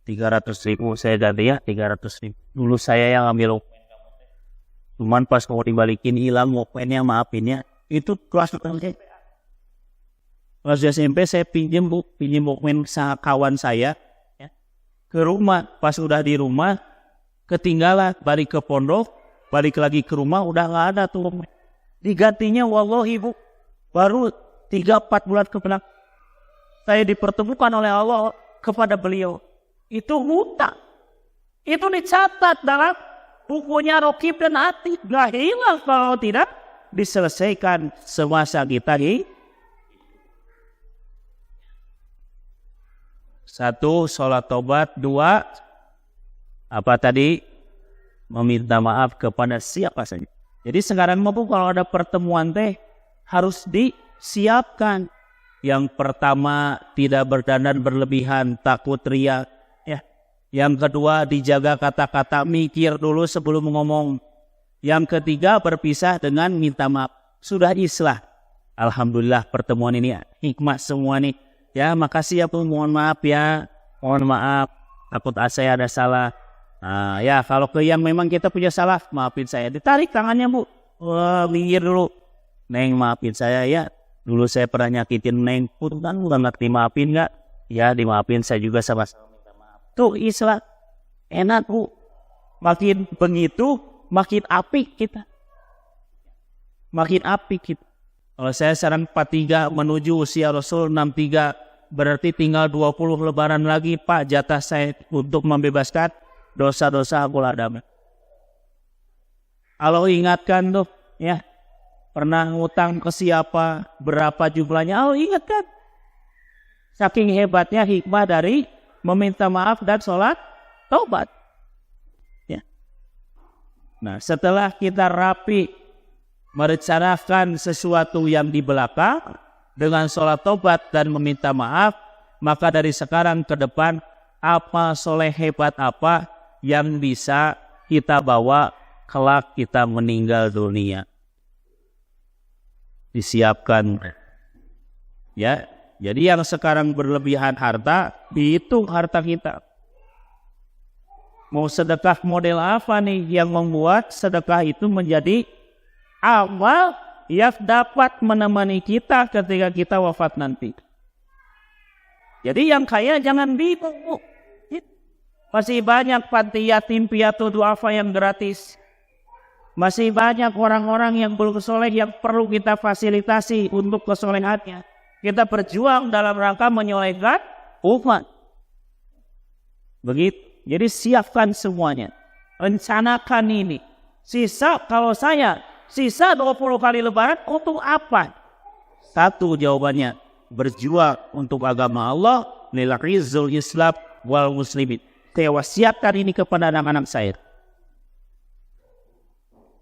300.000, saya ganti ya 300.000. Dulu saya yang ambil Walkman kamu teh. Cuman pas mau dibalikin hilang Walkman-nya, maafin ya. Itu kelas SMP. Kelas SMP saya pinjam Walkman sama kawan saya ke rumah. Pas udah di rumah ketinggalan, balik ke pondok, balik lagi ke rumah udah nggak ada tuh. Digantinya wallahi Bu, baru 3-4 bulan ke belakang saya dipertemukan oleh Allah kepada beliau. Itu hutang, itu dicatat dalam bukunya Raqib dan Atid, nggak hilang kalau tidak diselesaikan semasa kita di 1. Sholat tobat. 2. Apa tadi? Meminta maaf kepada siapa saja. Jadi sekarang Bu, kalau ada pertemuan teh harus disiapkan. Yang pertama, tidak berdandan berlebihan, takut riya. Ya. Yang kedua, dijaga kata-kata, mikir dulu sebelum ngomong. Yang ketiga, berpisah dengan minta maaf. Sudah islah. Alhamdulillah pertemuan ini hikmah semua nih. Ya, makasih ya Bu, mohon maaf ya. Mohon maaf, takut saya ada salah. Nah, ya kalau ke yang memang kita punya salah, maafin saya. Ditarik tangannya Bu. Wah, minggir dulu. Neng, maafin saya ya. Dulu saya pernah nyakitin Neng. Punten, udah nggak dimaafin nggak? Ya, dimaafin, saya juga sama-sama minta maaf. Tuh Islam. Enak Bu. Makin begitu, makin apik kita. Makin apik kita. Kalau saya sekarang 43 menuju usia Rasul 63. Berarti tinggal 20 lebaran lagi Pak, jatah saya untuk membebaskan dosa-dosa hakul adami. Kalau ingatkan tuh ya, pernah ngutang ke siapa, berapa jumlahnya, ingatkan. Saking hebatnya hikmah dari meminta maaf dan sholat taubat ya. Nah setelah kita rapi merencanakan sesuatu yang di belakang dengan sholat taubat dan meminta maaf, maka dari sekarang ke depan apa soleh hebat apa yang bisa kita bawa kelak kita meninggal dunia. Disiapkan ya. Jadi yang sekarang berlebihan harta, dihitung harta kita. Mau sedekah model apa nih yang membuat sedekah itu menjadi amal yang dapat menemani kita ketika kita wafat nanti. Jadi yang kaya jangan bingung. Masih banyak panti yatim piatu duafa yang gratis. Masih banyak orang-orang yang belum soleh yang perlu kita fasilitasi untuk kesolehannya. Kita berjuang dalam rangka menyolehkan umat. Begitu. Jadi siapkan semuanya. rencanakan ini. Sisa 20 kali lebaran untuk apa? Satu jawabannya, berjuang untuk agama Allah, lil izzul Islam wal muslimin. Saya wasiatkan ini kepada anak-anak saya.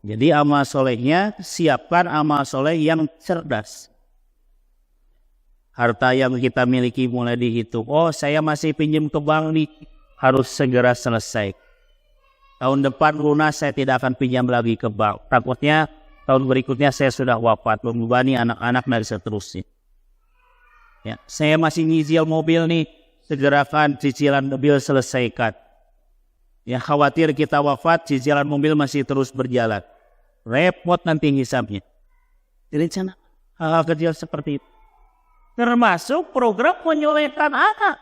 Jadi amal solehnya, siapkan amal soleh yang cerdas. Harta yang kita miliki mulai dihitung. Oh, saya masih pinjam ke bank nih, harus segera selesai. Tahun depan lunas, saya tidak akan pinjam lagi ke bank. Takutnya tahun berikutnya saya sudah wafat, membebani anak-anak dan seterusnya. Ya, saya masih nyicil mobil nih, segerakan cicilan mobil selesaikan. Ya, khawatir kita wafat, cicilan mobil masih terus berjalan. Repot nanti hisabnya. Direncana hal-hal kecil seperti itu. Termasuk program menyolehkan anak.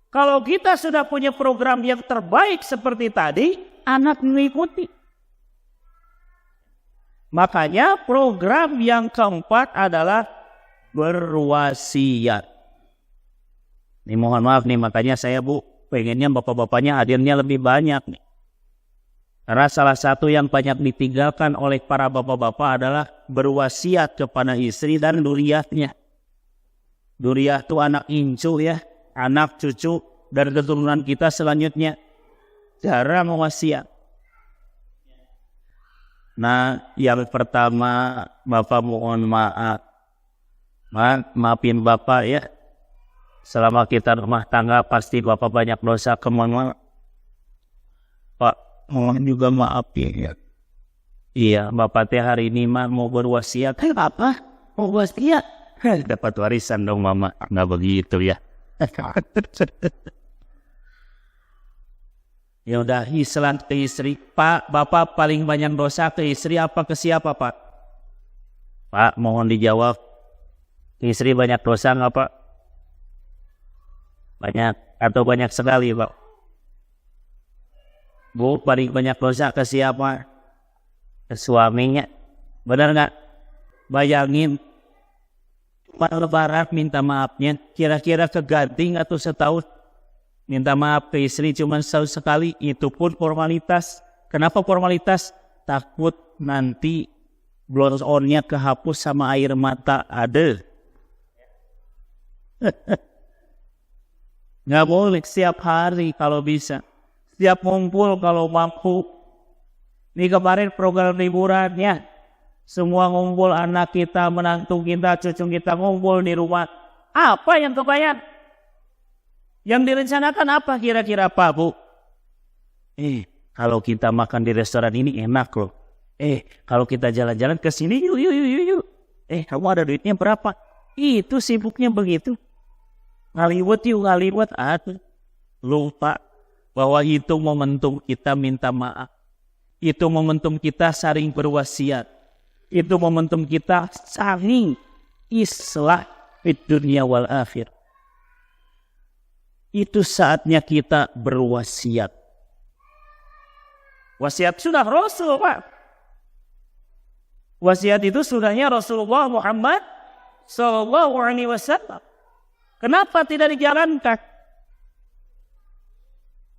Kalau kita sudah punya program yang terbaik seperti tadi, anak mengikuti. Makanya program yang keempat adalah berwasiat. Ini mohon maaf nih, makanya saya pengennya bapak-bapaknya hadirnya lebih banyak nih. Karena salah satu yang banyak ditinggalkan oleh para bapak-bapak adalah berwasiat kepada istri dan duriyahnya. Duriyah itu anak incu ya, anak cucu dan keturunan kita selanjutnya. Jarang wasiat. Nah, yang pertama, Bapak mohon maaf. Maafin Bapak ya. Selama kita rumah tangga pasti Bapak banyak dosa kemana. Pak, mohon juga maaf ya. Iya, Bapak teh hari ini mau berwasiat. Apa? Mau wasiat? Dapat warisan dong Mama. Nggak begitu ya. Ya udah, Islam ke istri. Pak, Bapak paling banyak dosa ke istri apa ke siapa Pak? Pak, mohon dijawab. Ke istri banyak dosa nggak Pak? Banyak atau banyak sekali Pak? Bu, paling banyak dosa ke siapa? Ke suaminya. Benar nggak? Bayangin, pada lebaran minta maafnya, kira-kira keganti atau setahun? Minta maaf ke istri cuma setahun sekali, itu pun formalitas. Kenapa formalitas? Takut nanti blow on-nya kehapus sama air mata. Ada. Nggak boleh setiap hari kalau bisa. Setiap ngumpul kalau mampu. Ini kemarin program liburannya. Semua ngumpul, anak kita, menantu kita, cucu kita ngumpul di rumah. Apa yang kebayang? Yang direncanakan apa kira-kira Pak Bu? Kalau kita makan di restoran ini enak loh. Kalau kita jalan-jalan ke sini yuk. Kamu ada duitnya berapa? Itu sibuknya begitu. Ngaliwet. Lupa bahwa itu momentum kita minta maaf. Itu momentum kita saling berwasiat. Itu momentum kita saling islah di dunia wal akhir. Itu saatnya kita berwasiat. Wasiat sudah Rasul Pak. Wasiat itu sudahnya Rasulullah Muhammad SAW. Kenapa tidak dijalankan?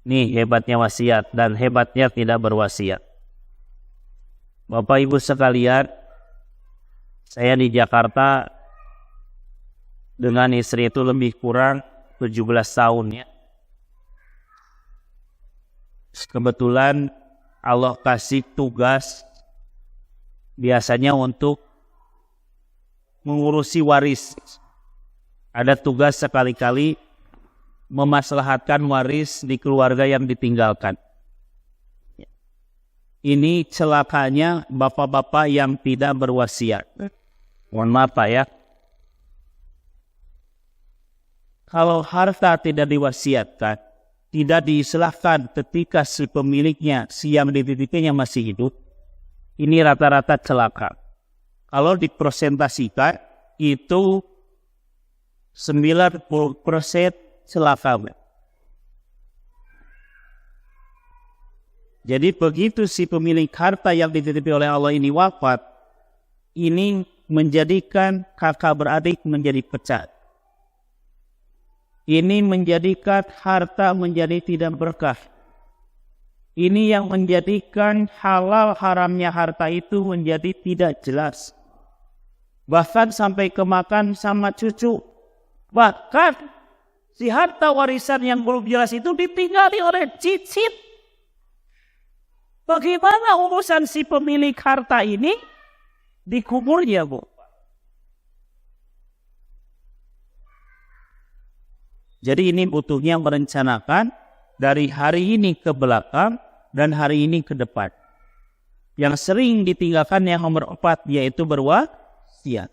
Nih hebatnya wasiat dan hebatnya tidak berwasiat. Bapak Ibu sekalian, saya di Jakarta dengan istri itu lebih kurang 17 tahun ya. Kebetulan Allah kasih tugas biasanya untuk mengurusi waris. Ada tugas sekali-kali memaslahatkan waris di keluarga yang ditinggalkan. Ini celakanya bapak-bapak yang tidak berwasiat. Mohon maaf Pak ya. Kalau harta tidak diwasiatkan, tidak diislahkan ketika si pemiliknya, si yang dititipnya masih hidup, ini rata-rata celaka. Kalau dipresentasikan, itu 90% celaka. Jadi begitu si pemilik harta yang dititipi oleh Allah ini wafat, ini menjadikan kakak beradik menjadi pecah. Ini menjadikan harta menjadi tidak berkah. Ini yang menjadikan halal haramnya harta itu menjadi tidak jelas. Bahkan sampai kemakan sama cucu. Bahkan si harta warisan yang belum jelas itu ditinggali oleh cicit. Bagaimana urusan si pemilik harta ini dikuburnya, Bu? Jadi ini butuhnya merencanakan dari hari ini ke belakang dan hari ini ke depan. Yang sering ditinggalkan yang nomor 4 yaitu berwasiat.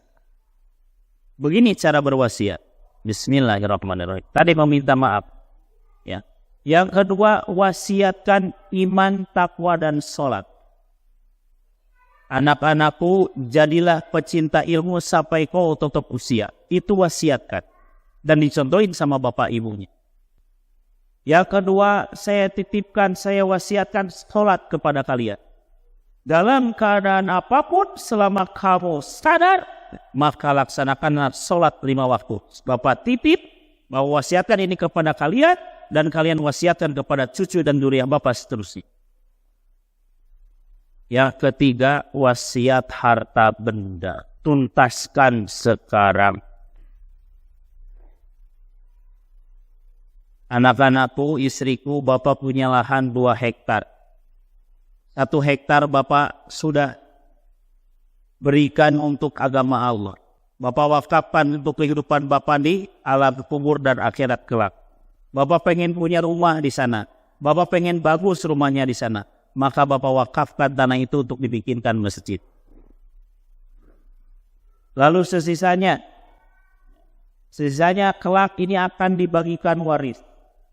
Begini cara berwasiat. Bismillahirrahmanirrahim. Tadi meminta maaf. Ya. Yang kedua, wasiatkan iman, takwa, dan sholat. Anak-anakku, jadilah pecinta ilmu sampai kau tutup usia. Itu wasiatkan. Dan dicontohin sama bapak ibunya. Yang kedua, saya titipkan, saya wasiatkan sholat kepada kalian. Dalam keadaan apapun, selama kamu sadar, maka laksanakan sholat 5 waktu. Bapak titip, bahwa wasiatkan ini kepada kalian, dan kalian wasiatkan kepada cucu dan zuriat bapak seterusnya. Yang ketiga, wasiat harta benda. Tuntaskan sekarang. Anak-anakku, istriku, bapak punya lahan 2 hektar. 1 hektar bapak sudah berikan untuk agama Allah. Bapak wakafkan untuk kehidupan bapak di alam kubur dan akhirat kelak. Bapak pengen punya rumah di sana. Bapak pengen bagus rumahnya di sana. Maka bapak wakafkan tanah itu untuk dibikinkan masjid. Lalu sisanya kelak ini akan dibagikan waris.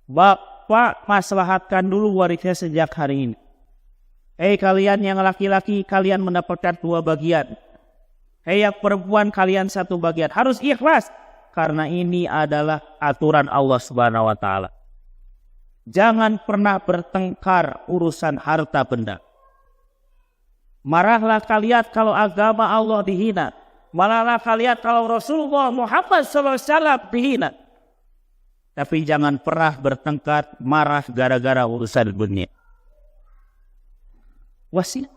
Bapak maslahatkan dulu warisnya sejak hari ini. Kalian yang laki-laki, kalian mendapatkan 2 bagian. Yang perempuan, kalian 1 bagian. Harus ikhlas. Karena ini adalah aturan Allah Subhanahu wa Ta'ala. Jangan pernah bertengkar urusan harta benda. Marahlah kalian kalau agama Allah dihina. Marahlah kalian kalau Rasulullah Muhammad SAW dihina. Tapi jangan pernah bertengkar, marah gara-gara urusan dunia. Wasiat.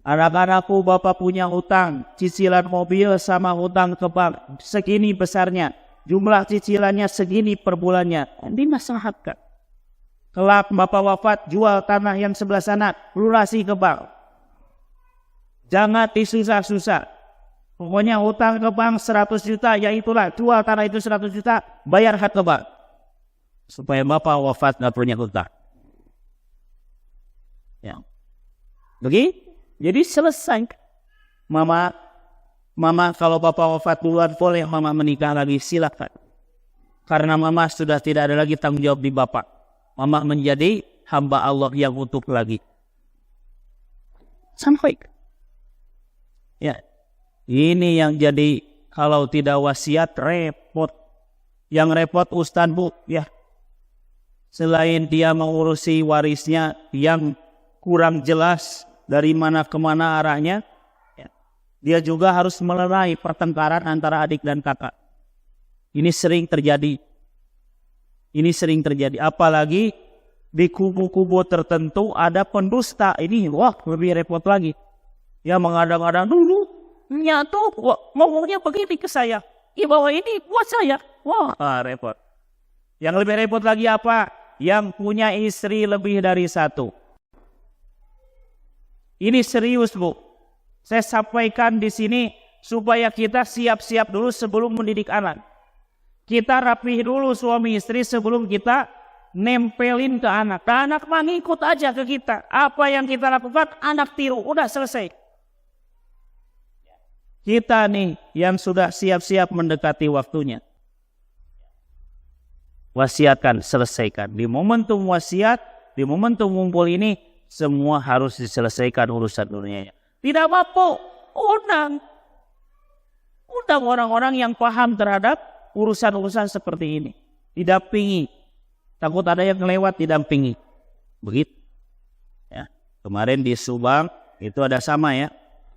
Anak-anakku, bapak punya hutang, cicilan mobil sama hutang ke bank segini besarnya, jumlah cicilannya segini per bulannya, dimaslahatkan. Kelak bapak wafat, jual tanah yang sebelah sana, lunasi ke bank. Jangan disusah-susah. Pokoknya hutang ke bank 100 juta, ya itulah, jual tanah itu 100 juta, bayar ke bank. Supaya bapak wafat gak punya hutang. Ya. Begitu? Jadi selesai. Mama kalau bapak wafat duluan boleh mama menikah lagi, silakan. Karena mama sudah tidak ada lagi tanggung jawab di bapak. Mama menjadi hamba Allah yang utuh lagi. Sampai. Ya. Ini yang jadi kalau tidak wasiat repot. Yang repot Ustaz, Bu, ya. Selain dia mengurusi warisnya yang kurang jelas dari mana kemana arahnya, ya, dia juga harus melerai pertengkaran antara adik dan kakak. Ini sering terjadi. Apalagi di kubu-kubu tertentu ada pendusta. Ini wah lebih repot lagi. Ya mengadang-adang dulu. Nyatu ngomongnya begini ke saya. Bahwa ini buat saya. Wah repot. Yang lebih repot lagi apa? Yang punya istri lebih dari 1. Ini serius, Bu. Saya sampaikan di sini supaya kita siap-siap dulu sebelum mendidik anak. Kita rapih dulu suami istri sebelum kita nempelin ke anak. Nah, anak mah ngikut aja ke kita. Apa yang kita lakukan, anak tiru. Udah selesai. Kita nih yang sudah siap-siap mendekati waktunya. Wasiatkan, selesaikan. Di momentum wasiat, di momentum ngumpul ini, semua harus diselesaikan urusan dunianya. Tidak mampu, undang orang-orang yang paham terhadap urusan-urusan seperti ini. Didampingi. Takut ada yang lewat, didampingi. Begitu. Ya. Kemarin di Subang itu ada sama ya.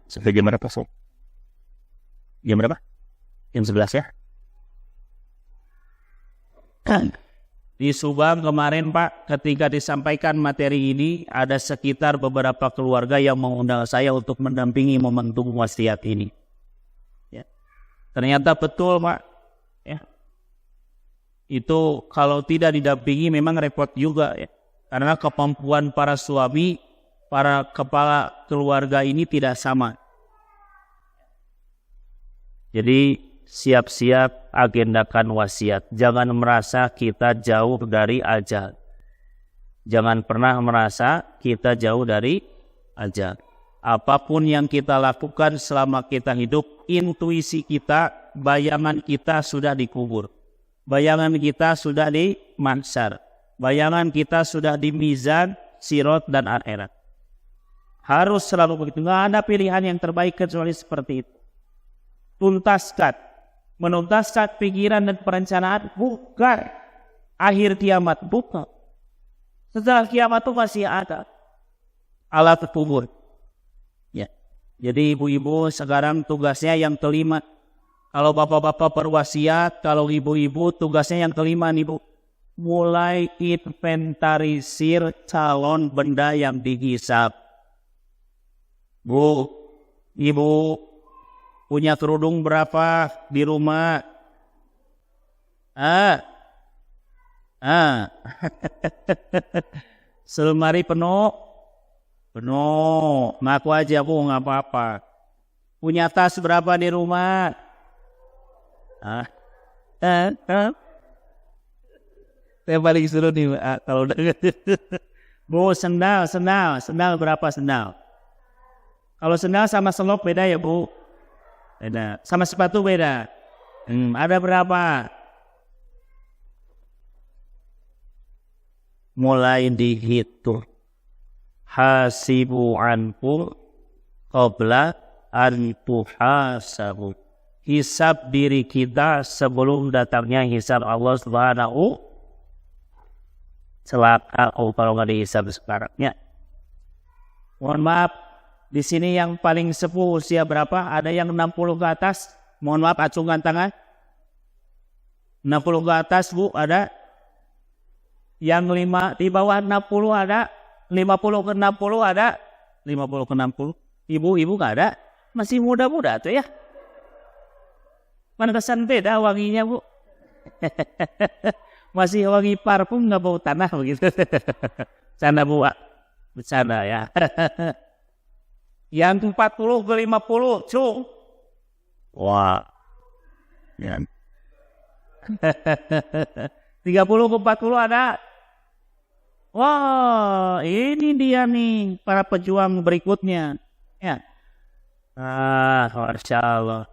Sampai jam berapa, Sob? Jam berapa? Jam 11 ya? Di Subang kemarin Pak, ketika disampaikan materi ini, ada sekitar beberapa keluarga yang mengundang saya untuk mendampingi momentum wasiat ini. Ya. Ternyata betul Pak. Ya. Itu kalau tidak didampingi memang repot juga ya. Karena kemampuan para suami, para kepala keluarga ini tidak sama. Jadi siap-siap agendakan wasiat. Jangan merasa kita jauh dari ajal. Jangan pernah merasa kita jauh dari ajal. Apapun yang kita lakukan selama kita hidup, intuisi kita, bayangan kita sudah dikubur. Bayangan kita sudah di mahsyar. Bayangan kita sudah di mizan, sirat dan akhirat. Harus selalu begitu. Nggak ada pilihan yang terbaik kecuali seperti itu. Tuntaskan. Menuntaskan pikiran dan perencanaan bukan akhir kiamat, bukan. Setelah kiamat itu masih ada alat kubur. Ya. Jadi ibu-ibu sekarang tugasnya yang kelima. Kalau bapak-bapak berwasiat, kalau ibu-ibu tugasnya yang kelima nih Bu. Mulai inventarisir calon benda yang dihisap. Bu, ibu punya kerudung berapa di rumah? Selemari penuh? Penuh. Ngaku aja Bu, nggak apa-apa. Punya tas berapa di rumah? Saya paling seru nih kalau udah. Bu, sendal berapa sendal? Kalau sendal sama selop beda ya Bu? Beda. Sama sepatu beda. Ada berapa? Mulai dihitung. Hasibu ankum qabla an tuhasabu. Hisab diri kita sebelum datangnya hisab Allah Subhanahu. Celaka kalau nggak dihisab sekarang. Ya. Mohon maaf. Di sini yang paling sepuh usia berapa? Ada yang 60 ke atas? Mohon maaf, acungkan tangan. 60 ke atas Bu, ada? Yang 5 di bawah 60 ada? 50 ke 60 ada? 50 ke 60? Ibu nggak ada? Masih muda-muda tuh ya? Pantesan beda wanginya Bu. Masih wangi parfum, nggak bau tanah begitu. Canda Bu, bercanda ya. Yang 40 ke 50, cung. Wah. Ya. 30 ke 40 ada. Wah, ini dia nih para pejuang berikutnya. Ya. Masya Allah.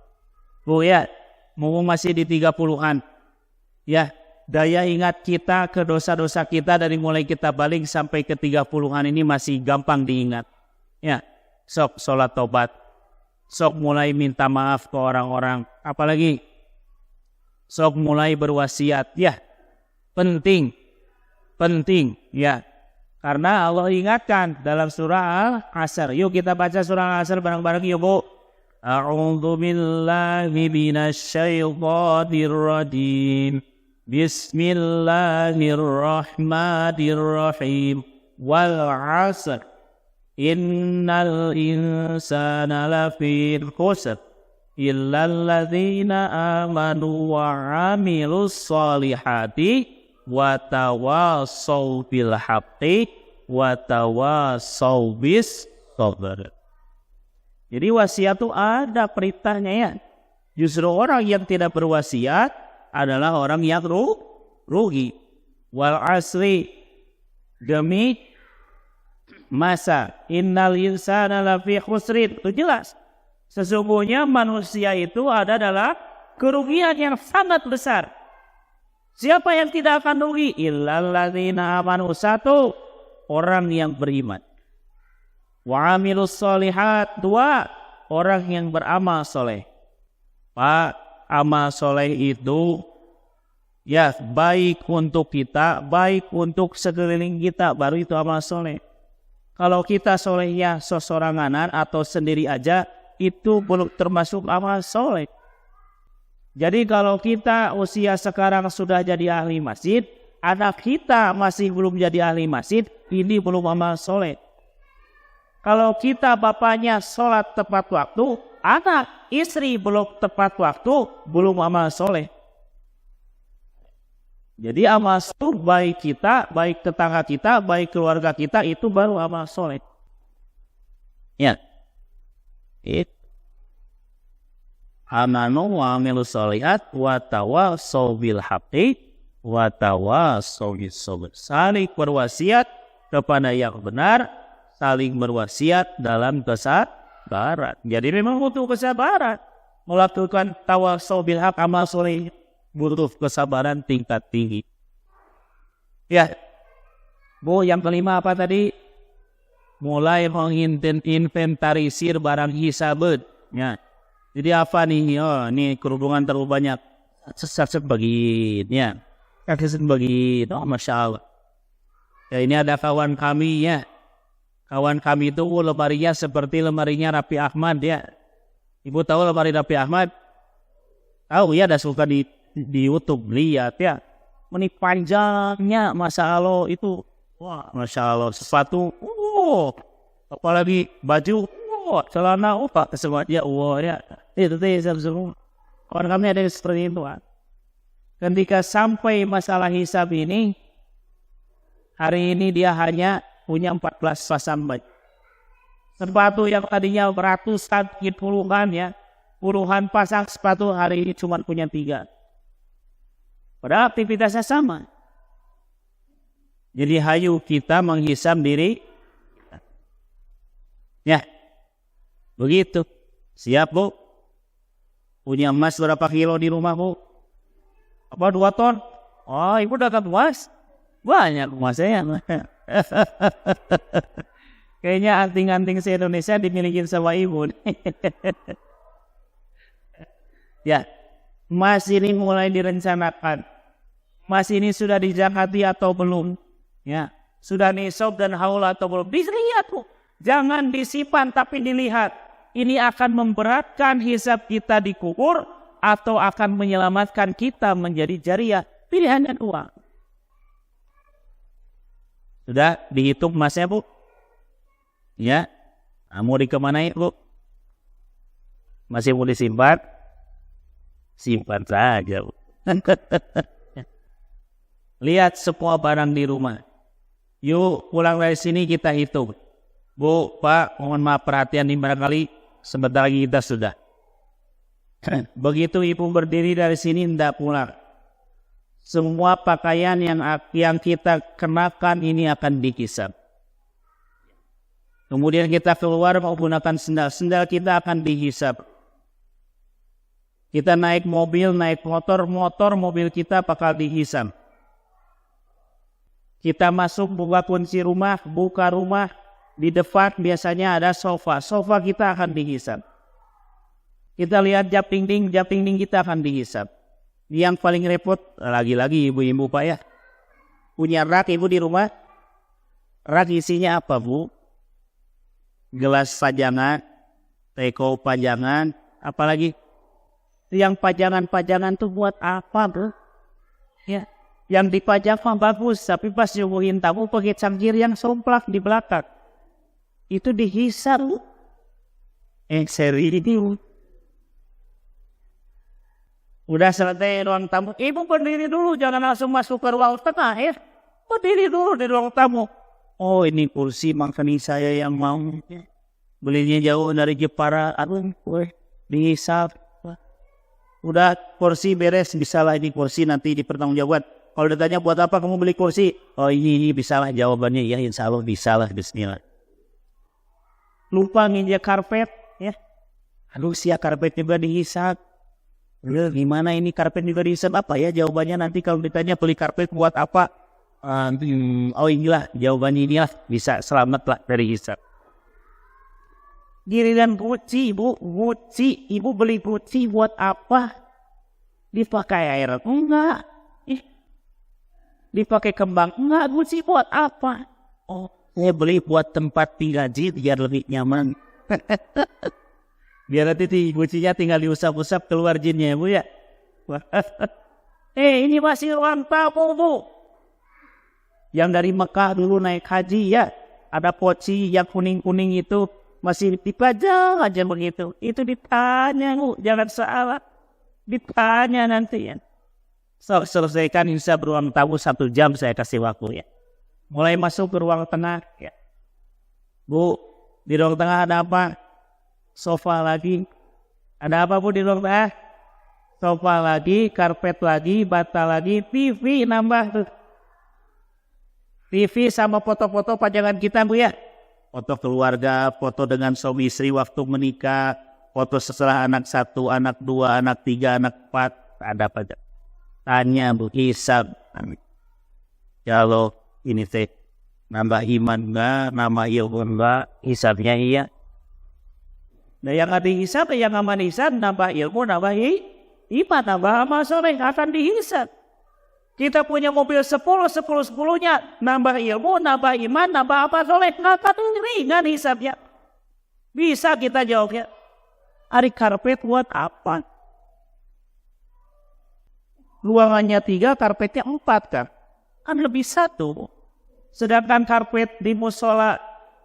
Bu ya, mumpung masih di 30-an. Ya, daya ingat kita ke dosa-dosa kita dari mulai kita balik sampai ke 30-an ini masih gampang diingat. Ya. Sok sholat tobat, sok mulai minta maaf ke orang-orang, apalagi sok mulai berwasiat, ya penting, ya karena Allah ingatkan dalam surah Al-Asr. Yuk kita baca surah Al-Asr bareng-bareng yuk Bu. A'udzu billahi minasyaitonir rajim. Bismillahirrahmanirrahim. Wal 'asr. Innal insana lafi khusr illa alladzina amanu wa 'amilus solihati wa tawassaw bil haqqi wa tawassaw bis sabr. Jadi wasiat itu ada perintahnya ya. Justru orang yang tidak berwasiat adalah orang yang rugi. Wal asri, demi masa, innal insana lafi khusrin, itu jelas. Sesungguhnya manusia itu ada dalam kerugian yang sangat besar. Siapa yang tidak akan rugi? Illal ladzina amanu, satu, orang yang beriman. Wa amilus solihat, dua, orang yang beramal soleh. Pak, amal soleh itu ya baik untuk kita, baik untuk sekeliling kita, baru itu amal soleh. Kalau kita solehnya sesoranganan atau sendiri aja, itu belum termasuk amal soleh. Jadi kalau kita usia sekarang sudah jadi ahli masjid, anak kita masih belum jadi ahli masjid, ini belum amal soleh. Kalau kita bapaknya sholat tepat waktu, anak istri belum tepat waktu, belum amal soleh. Jadi amal soleh baik kita, baik tetangga kita, baik keluarga kita, itu baru amal soleh. Ya. Amanu wa amilu sholihat wa tawassaw bil haqqi wa tawassaw bis sabr. Saling berwasiat kepada yang benar, saling berwasiat dalam kesabaran. Jadi memang butuh kesabaran melakukan tawassaw bil haqq, amal soleh, butuh kesabaran tingkat tinggi. Ya. Bu, yang kelima apa tadi? Mulai menginventarisir barang hisabut. Ya. Jadi apa nih? Oh, ini kerudungan terlalu banyak. Sesat begini. Ya. Sesat begini. Oh, Masya Allah. Ya, ini ada kawan kami ya. Kawan kami itu lemarinya seperti lemarinya Raffi Ahmad ya. Ibu tahu lemari Raffi Ahmad? Tahu ya, ada suka di YouTube lihat ya. Ini panjangnya Masya Allah itu. Wah, Masya Allah. Sepatu. Apalagi baju. Celana. Pak semuanya. Ya. Itu semua. Kawan kami ada seperti itu. Ketika sampai masalah hisab ini, hari ini dia hanya punya 14 pasang baju. Sepatu yang tadinya ratusan, puluhan ya, puluhan pasang sepatu, hari ini cuma punya 3. Padahal aktivitasnya sama. Jadi hayu kita menghisab diri. Ya, begitu. Siap Bu? Punya emas berapa kilo di rumah Bu? Apa 2 ton? Oh, ibu dapat emas? Banyak emasnya. Kayaknya anting-anting se-Indonesia dimiliki sama ibu. Ya, emas ini mulai direncanakan. Emas ini sudah dizakati atau belum? Ya, sudah nisab dan haul atau belum? Dilihat Bu. Jangan disimpan tapi dilihat. Ini akan memberatkan hisab kita di kubur atau akan menyelamatkan kita menjadi jariah. Pilihannya 2. Sudah dihitung emasnya Bu? Ya. Nah, mau dikemanain Bu? Masih mau disimpan? Simpan saja Bu. Lihat semua barang di rumah. Yuk pulang dari sini kita hitung. Bu, Pak, mohon maaf perhatian nih, barangkali sebentar lagi kita sudah. Begitu ibu berdiri dari sini hendak pulang, semua pakaian yang kita kenakan ini akan dihisab. Kemudian kita keluar menggunakan sendal kita akan dihisab. Kita naik mobil, naik motor, mobil kita bakal dihisab. Kita masuk buka kunci rumah, buka rumah, di depan biasanya ada sofa kita akan dihisab. Kita lihat jam dinding kita akan dihisab. Yang paling repot, lagi-lagi ibu-ibu Pak ya, punya rak ibu di rumah. Rak isinya apa Bu? Gelas pajangan, teko pajangan, apalagi yang pajangan tuh buat apa Bu? Ya, yang dipajang mah bagus, tapi pas nyuguhin tamu pakai cangkir yang somplak di belakang. Itu dihisab Bu. Seri ini udah selesai ruang tamu, ibu berdiri dulu, jangan langsung masuk ke ruang tengah ya. Berdiri dulu di ruang tamu. Oh, ini kursi makanya saya yang mau. Belinya jauh dari Jepara. Aduh, dihisab. Udah kursi beres, bisalah ini kursi nanti dipertanggungjawabkan. Kalau ditanya buat apa kamu beli kursi? Oh ini bisalah jawabannya, ya insya Allah bisalah, bismillah. Lupa nginjak karpet ya. Aduh, sia karpet juga dihisab. Gimana ini karpet juga dihisab apa ya? Jawabannya nanti kalau ditanya beli karpet buat apa? Oh inilah jawabannya, inilah bisa selamat lah dari hisab. Giliran guci Bu, guci, ibu beli guci buat apa? Dipakai air enggak? Dipakai kembang enggak? Guci buat apa? Oh, saya beli buat tempat tinggal jin biar lebih nyaman. Biar nanti gucinya tinggal diusap-usap keluar jinnya Bu ya. Ini masih ruang tamu Bu. Yang dari Mekah dulu naik haji ya, ada poci yang kuning-kuning itu masih dipajang aja begitu. Itu ditanya, Bu, jangan salah. Ditanya nanti ya. Selesaikan insya beruang tamu 1 jam saya kasih waktu ya. Mulai masuk ke ruang tengah ya. Bu, di ruang tengah ada apa? Sofa lagi. Ada apa, Bu, di ruang tengah? Sofa lagi, karpet lagi, bata lagi, TV nambah tuh. TV sama foto-foto pajangan kita, Bu ya. Foto keluarga, foto dengan suami istri waktu menikah, foto setelah anak 1, anak 2, anak 3, anak 4, ada apa aja. Tanya, Bu, hisab. Kalau ini teh nambah iman enggak, nambah ilmu enggak, hisabnya iya. Nah yang ada hisab, yang aman hisab, nambah ilmu, nambah iman, nambah amal soleh akan dihisab. Kita punya mobil 10-10-10-nya, nambah ilmu, nambah iman, nambah amal soleh, akan ringan hisabnya. Bisa kita jawabnya. Ari karpet buat apa? Ruangannya 3, karpetnya 4 kan? Kan lebih 1. Sedangkan karpet di musola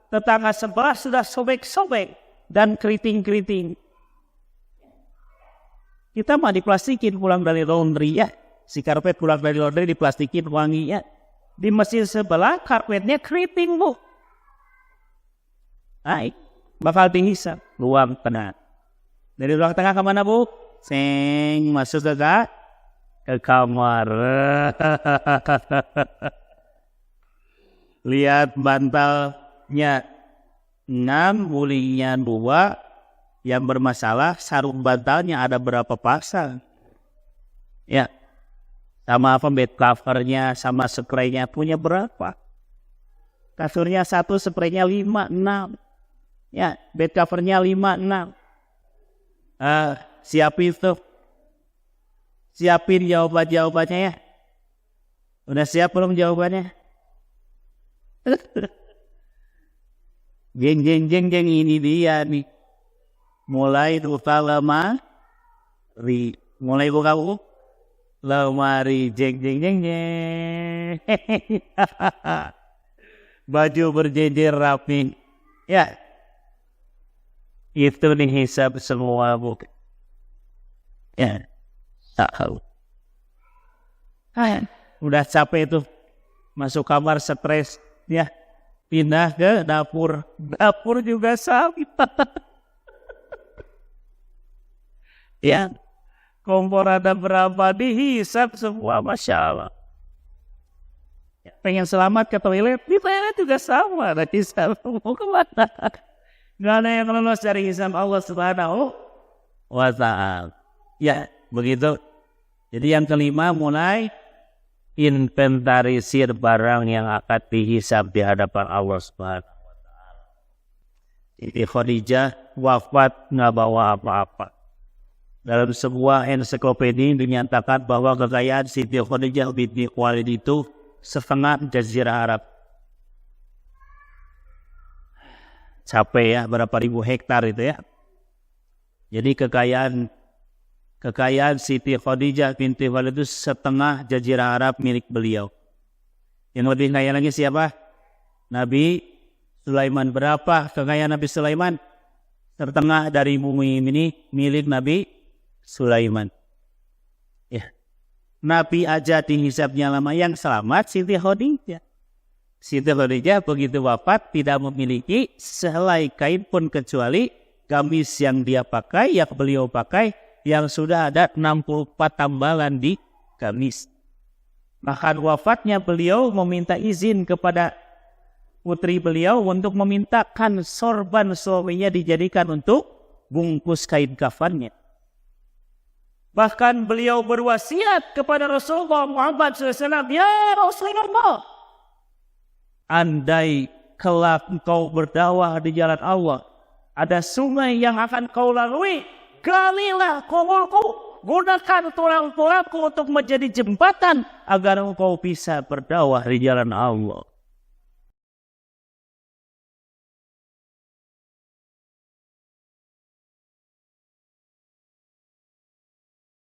tetangga sebelah sudah sobek-sobek dan keriting-keriting. Kita mah diplastikin pulang dari laundry ya. Si karpet pulang dari laundry diplastikin wangi ya. Di mesin sebelah karpetnya keriting, Bu. Baik, bakal dihisap ruang tengah. Dari ruang tengah kemana, Bu? Masuk ke kamar. Lihat bantalnya 6, gulingnya 2. Yang bermasalah sarung bantalnya ada berapa pasang. Ya. Sama apa bed covernya, sama spraynya punya berapa. Kasurnya 1, spraynya 5, 6. Ya, bed covernya 5, 6. Siapin tuh. Siapin jawabannya ya. Udah siap belum jawabannya? Jeng ini dia nih. Mulai buka lemari. Mulai buka lemari. Jeng. Baju berjejer rapi. Ya. Itu nih hisab semua, Bu. Ya. Tahu. Udah capek tuh. Masuk kamar stres. Ya. Pindah ke dapur. Dapur juga sama. Ya. Kompor ada berapa dihisap semua. Masya Allah. Ya, pengen selamat ke toilet. Di toilet juga sama. Ada hisap. Mau kemana? Gak ada yang lolos dari hisap Allah Subhanahu wa ta'ala. Ya. Begitu. Jadi yang kelima mulai inventarisir barang yang akan dihisab di hadapan Allah Subhanahu wa ta'ala. Jadi Khadijah wafat nggak bawa apa-apa. Dalam sebuah ensiklopedia dinyatakan bahwa kekayaan Siti Khadijah binti Khuwailid itu setengah jazirah Arab. Capek ya, berapa ribu hektar itu ya. Jadi kekayaan Siti Khadijah binti Khuwailid itu setengah jazirah Arab milik beliau. Yang lebih kaya lagi siapa? Nabi Sulaiman. Berapa kekayaan Nabi Sulaiman? Setengah dari bumi ini milik Nabi Sulaiman. Ya. Nabi aja dihisabnya lama, yang selamat Siti Khadijah. Siti Khadijah begitu wafat tidak memiliki sehelai kain pun kecuali gamis yang dia pakai, yang beliau pakai, yang sudah ada 64 tambalan di gamis. Bahkan wafatnya beliau meminta izin kepada putri beliau untuk memintakan sorban suaminya dijadikan untuk bungkus kain kafannya. Bahkan beliau berwasiat kepada Rasulullah Muhammad SAW, ya Rasulullah, andai kelak engkau berdakwah di jalan Allah, ada sungai yang akan kau lalui, galilah kumulku, gunakan tulang-tulangku untuk menjadi jembatan agar engkau bisa berdakwah di jalan Allah.